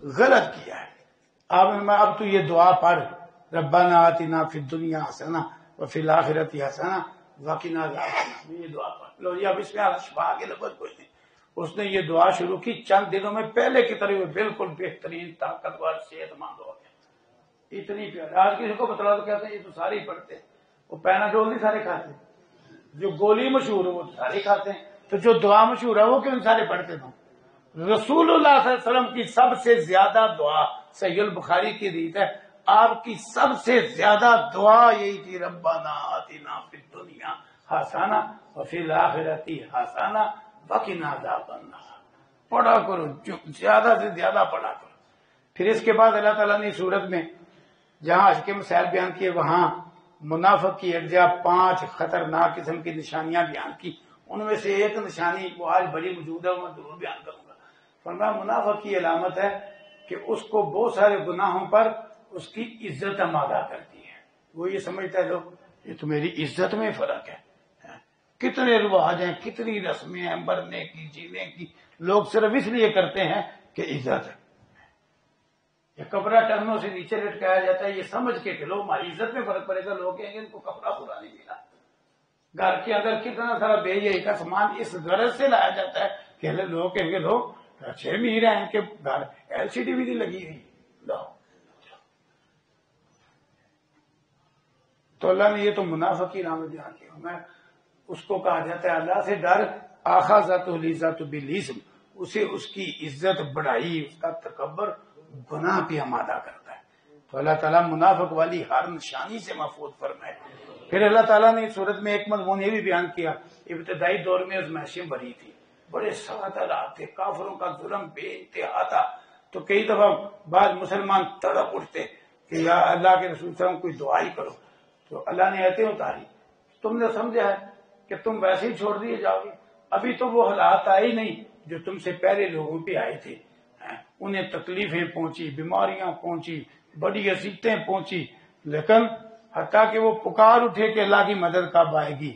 غلط کیا ہے. اب تو یہ دعا پڑھ، ربنا آتنا فی الدنیا حسنہ وفی الآخرۃ حسنہ وقنا عذاب النار. یہ دعا پڑھ لو. یہ اب اس میں شفا کے لفظ کوئی نہیں. اس نے یہ دعا شروع کی، چند دنوں میں پہلے کی طرح بالکل بہترین طاقتور صحت مند ہو گیا. اتنی پیاری. آج کسی کو بتلا تو کہتے ہیں یہ تو سارے ہی پڑھتے ہیں. وہ پیناڈول نہیں سارے کھاتے، جو گولی مشہور ہے وہ سارے کھاتے ہیں، تو جو دعا مشہور ہے وہ کیوں سارے پڑھتے تھے؟ رسول اللہ صلی اللہ علیہ وسلم کی سب سے زیادہ دعا، صحیح البخاری کی حدیث ہے، آپ کی سب سے زیادہ دعا یہی تھی، ربنا آتنا فی الدنیا حسنہ وفی الآخرۃ حسنہ وقنا عذاب النار. پڑھا کرو، زیادہ سے زیادہ پڑھا کرو. پھر اس کے بعد اللہ تعالیٰ نے صورت میں جہاں حج کے مسائل بیان کیے، وہاں منافق کی ایک جگہ 5 خطرناک قسم کی نشانیاں بیان کی. ان میں سے ایک نشانی وہ آج بڑی موجود ہے، وہ میں ضرور بیان کروں گا. فرمایا منافق کی علامت ہے کہ اس کو بہت سارے گناہوں پر اس کی عزت آمادہ کرتی ہے. وہ یہ سمجھتا ہے لوگ یہ تو میری عزت میں فرق ہے. کتنے رواج ہیں، کتنی رسمیں ہیں، مرنے کی جینے کی، لوگ صرف اس لیے کرتے ہیں کہ عزت ہے. یہ کپڑا ٹرنوں سے نیچے لٹکایا جاتا ہے یہ سمجھ کے کہ لوگ ہماری عزت میں فرق پڑے گا. لوگ کہیں گے ان کو کپڑا پورا نہیں ملا. گھر کے اندر کتنا سارا بے یہی کا سامان اس غرض سے لایا جاتا ہے کہ لوگ کہیں گے لوگ اچھے امیر ہیں، ان کے گھر LCD بھی نہیں لگی ہوئی. تو اللہ نے یہ تو منافق کی نام بیان کیا. میں اس کو کہا جاتا ہے اللہ سے ڈر، آخذت العزت بالاسم، اسے اس کی عزت بڑھائی، اس کا تکبر گناہ پہ آمادہ کرتا ہے. تو اللہ تعالیٰ منافق والی ہر نشانی سے محفوظ فرمائے. پھر اللہ تعالیٰ نے اس صورت میں ایک مضمون یہ بھی بیان کیا، ابتدائی دور میں آزمائشیں بڑی تھی، بڑے سخت حالات تھے، کافروں کا ظلم بے انتہا تھا. تو کئی دفعہ بعض مسلمان تڑپ اٹھتے کہ یا اللہ کے رسول صلی اللہ علیہ وسلم کوئی دعا ہی کرو. تو اللہ نے ایتیں اتاری، تم نے سمجھا ہے کہ تم ویسے ہی چھوڑ دیے جاؤ گے. ابھی تو وہ حالات آئے نہیں جو تم سے پہلے لوگوں پہ آئے تھے. انہیں تکلیفیں پہنچی، بیماریاں پہنچی، بڑی اذیتیں پہنچی، لیکن حتیٰ کہ وہ پکار اٹھے کہ اللہ کی مدد کب آئے گی.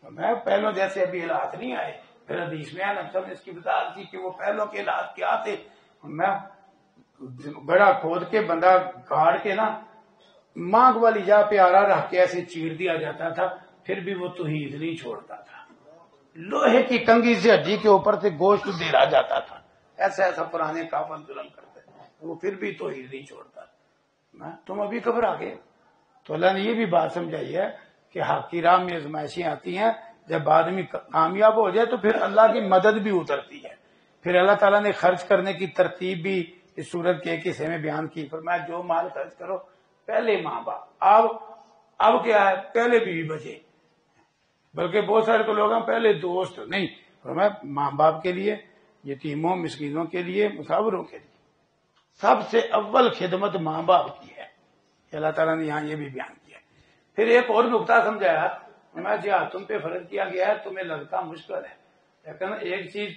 میں پہلوں جیسے ابھی حالات نہیں آئے. پھر حدیث میں نے اس کی وضاحت کی کہ وہ پہلوں کے حالات کیا تھے. میں بڑا کھود کے بندہ گاڑ کے نا مانگ والی جا پہ آرا رکھ کے ایسے چیر دیا جاتا تھا، پھر بھی وہ توحید نہیں چھوڑتا تھا. لوہے کی کنگھی سے ہڈی کے اوپر سے گوشت دیرا جاتا تھا. ایسا پرانے کافر ظلم کرتے وہ پھر بھی توحید نہیں چھوڑتا. تم ابھی گھبرا گئے. تو اللہ نے یہ بھی بات سمجھائی ہے کہ حق کی راہ میں آزمائشیں آتی ہیں، جب آدمی کامیاب ہو جائے تو پھر اللہ کی مدد بھی اترتی ہے. پھر اللہ تعالیٰ نے خرچ کرنے کی ترتیب بھی اس صورت کے ایک حصے میں بیان کی. فرمایا جو مال خرچ کرو پہلے ماں باپ، اب کیا ہے پہلے بیوی بچے، بلکہ بہت سارے تو لوگ ہیں پہلے دوست نہیں. فرمایا ماں باپ کے لیے، یتیموں مسکینوں کے لیے، مسافروں کے لیے سب سے اول خدمت ماں باپ کی ہے. اللہ تعالیٰ نے یہاں یہ بھی بیان کیا. پھر ایک اور نقطہ سمجھایا، میں جی تم پہ فرض کیا گیا ہے، تمہیں لگتا مشکل ہے، لیکن ایک چیز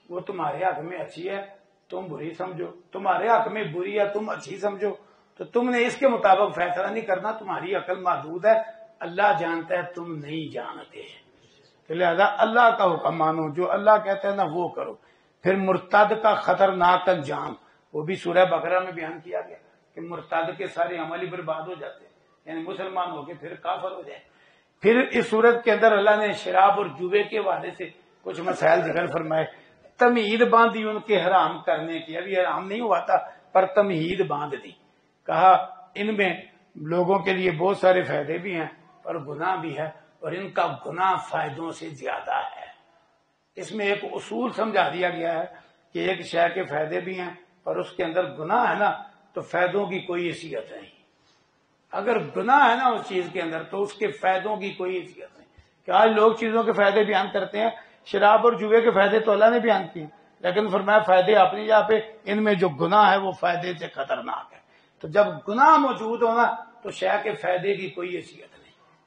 وہ تمہارے حق میں اچھی ہے تم بری سمجھو، تمہارے حق میں بری ہے تم اچھی سمجھو، تو تم نے اس کے مطابق فیصلہ نہیں کرنا. تمہاری عقل محدود ہے، اللہ جانتا ہے تم نہیں جانتے. تو لہذا اللہ کا حکم مانو، جو اللہ کہتا ہے نا وہ کرو. پھر مرتد کا خطرناک انجام وہ بھی سورہ بقرہ میں بیان کیا گیا کہ مرتد کے سارے عمل ہی برباد ہو جاتے ہیں. یعنی مسلمان ہو کے پھر کافر ہو جائے. پھر اس صورت کے اندر اللہ نے شراب اور جوے کے حوالے سے کچھ مسائل ذکر فرمائے. تمہید باندھی ان کے حرام کرنے کی. ابھی حرام نہیں ہوا تھا پر تمہید باندھ دی. کہا ان میں لوگوں کے لیے بہت سارے فائدے بھی ہیں اور گناہ بھی ہے، اور ان کا گناہ فائدوں سے زیادہ ہے. اس میں ایک اصول سمجھا دیا گیا ہے کہ ایک شے کے فائدے بھی ہیں اور اس کے اندر گناہ ہے نا تو فائدوں کی کوئی حیثیت نہیں. اگر گناہ ہے نا اس چیز کے اندر تو اس کے فائدوں کی کوئی حیثیت نہیں. کہ آج لوگ چیزوں کے فائدے بیان کرتے ہیں، شراب اور جوے کے فائدے تو اللہ نے بیان کیے، لیکن فرمایا فائدے اپنی جگہ پہ، ان میں جو گناہ ہے وہ فائدے سے خطرناک ہے. تو جب گناہ موجود ہونا تو شے کے فائدے کی کوئی حیثیت نہیں.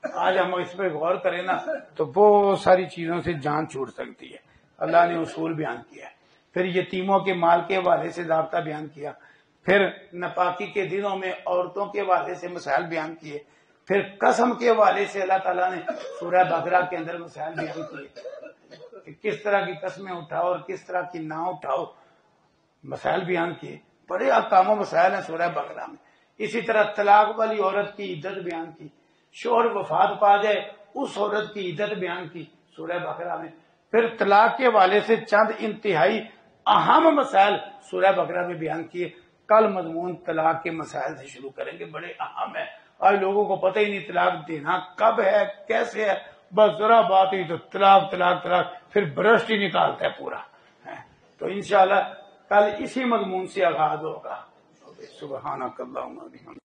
آج ہم اس پہ غور کریں نا تو بہت ساری چیزوں سے جان چھوٹ سکتی ہے. اللہ نے اصول بیان کیا ہے. پھر یتیموں کے مال کے حوالے سے ضابطہ بیان کیا. پھر نپاکی کے دنوں میں عورتوں کے حوالے سے مسائل بیان کیے. پھر قسم کے حوالے سے اللہ تعالیٰ نے سورہ بقرہ کے اندر مسائل بیان کیے کہ کس طرح کی قسمیں اٹھاؤ اور کس طرح کی نہ اٹھاؤ. مسائل بیان کیے، بڑے احکام و مسائل ہیں سورہ بقرہ میں. اسی طرح طلاق والی عورت کی عدت بیان کی. شوہر وفات پا جائے اس عورت کی عدت بیان کی سورہ بقرہ میں. پھر طلاق کے حوالے سے چند انتہائی اہم مسائل سورہ بقرہ میں بیان کیے. کل مضمون طلاق کے مسائل سے شروع کریں گے، بڑے اہم ہیں. آج لوگوں کو پتہ ہی نہیں طلاق دینا کب ہے کیسے ہے، بس ذرا بات ہی تو طلاق طلاق طلاق، پھر برسٹ ہی نکالتا ہے پورا. تو انشاءاللہ کل اسی مضمون سے آغاز ہوگا. سبحانک اللہم و بحمدک.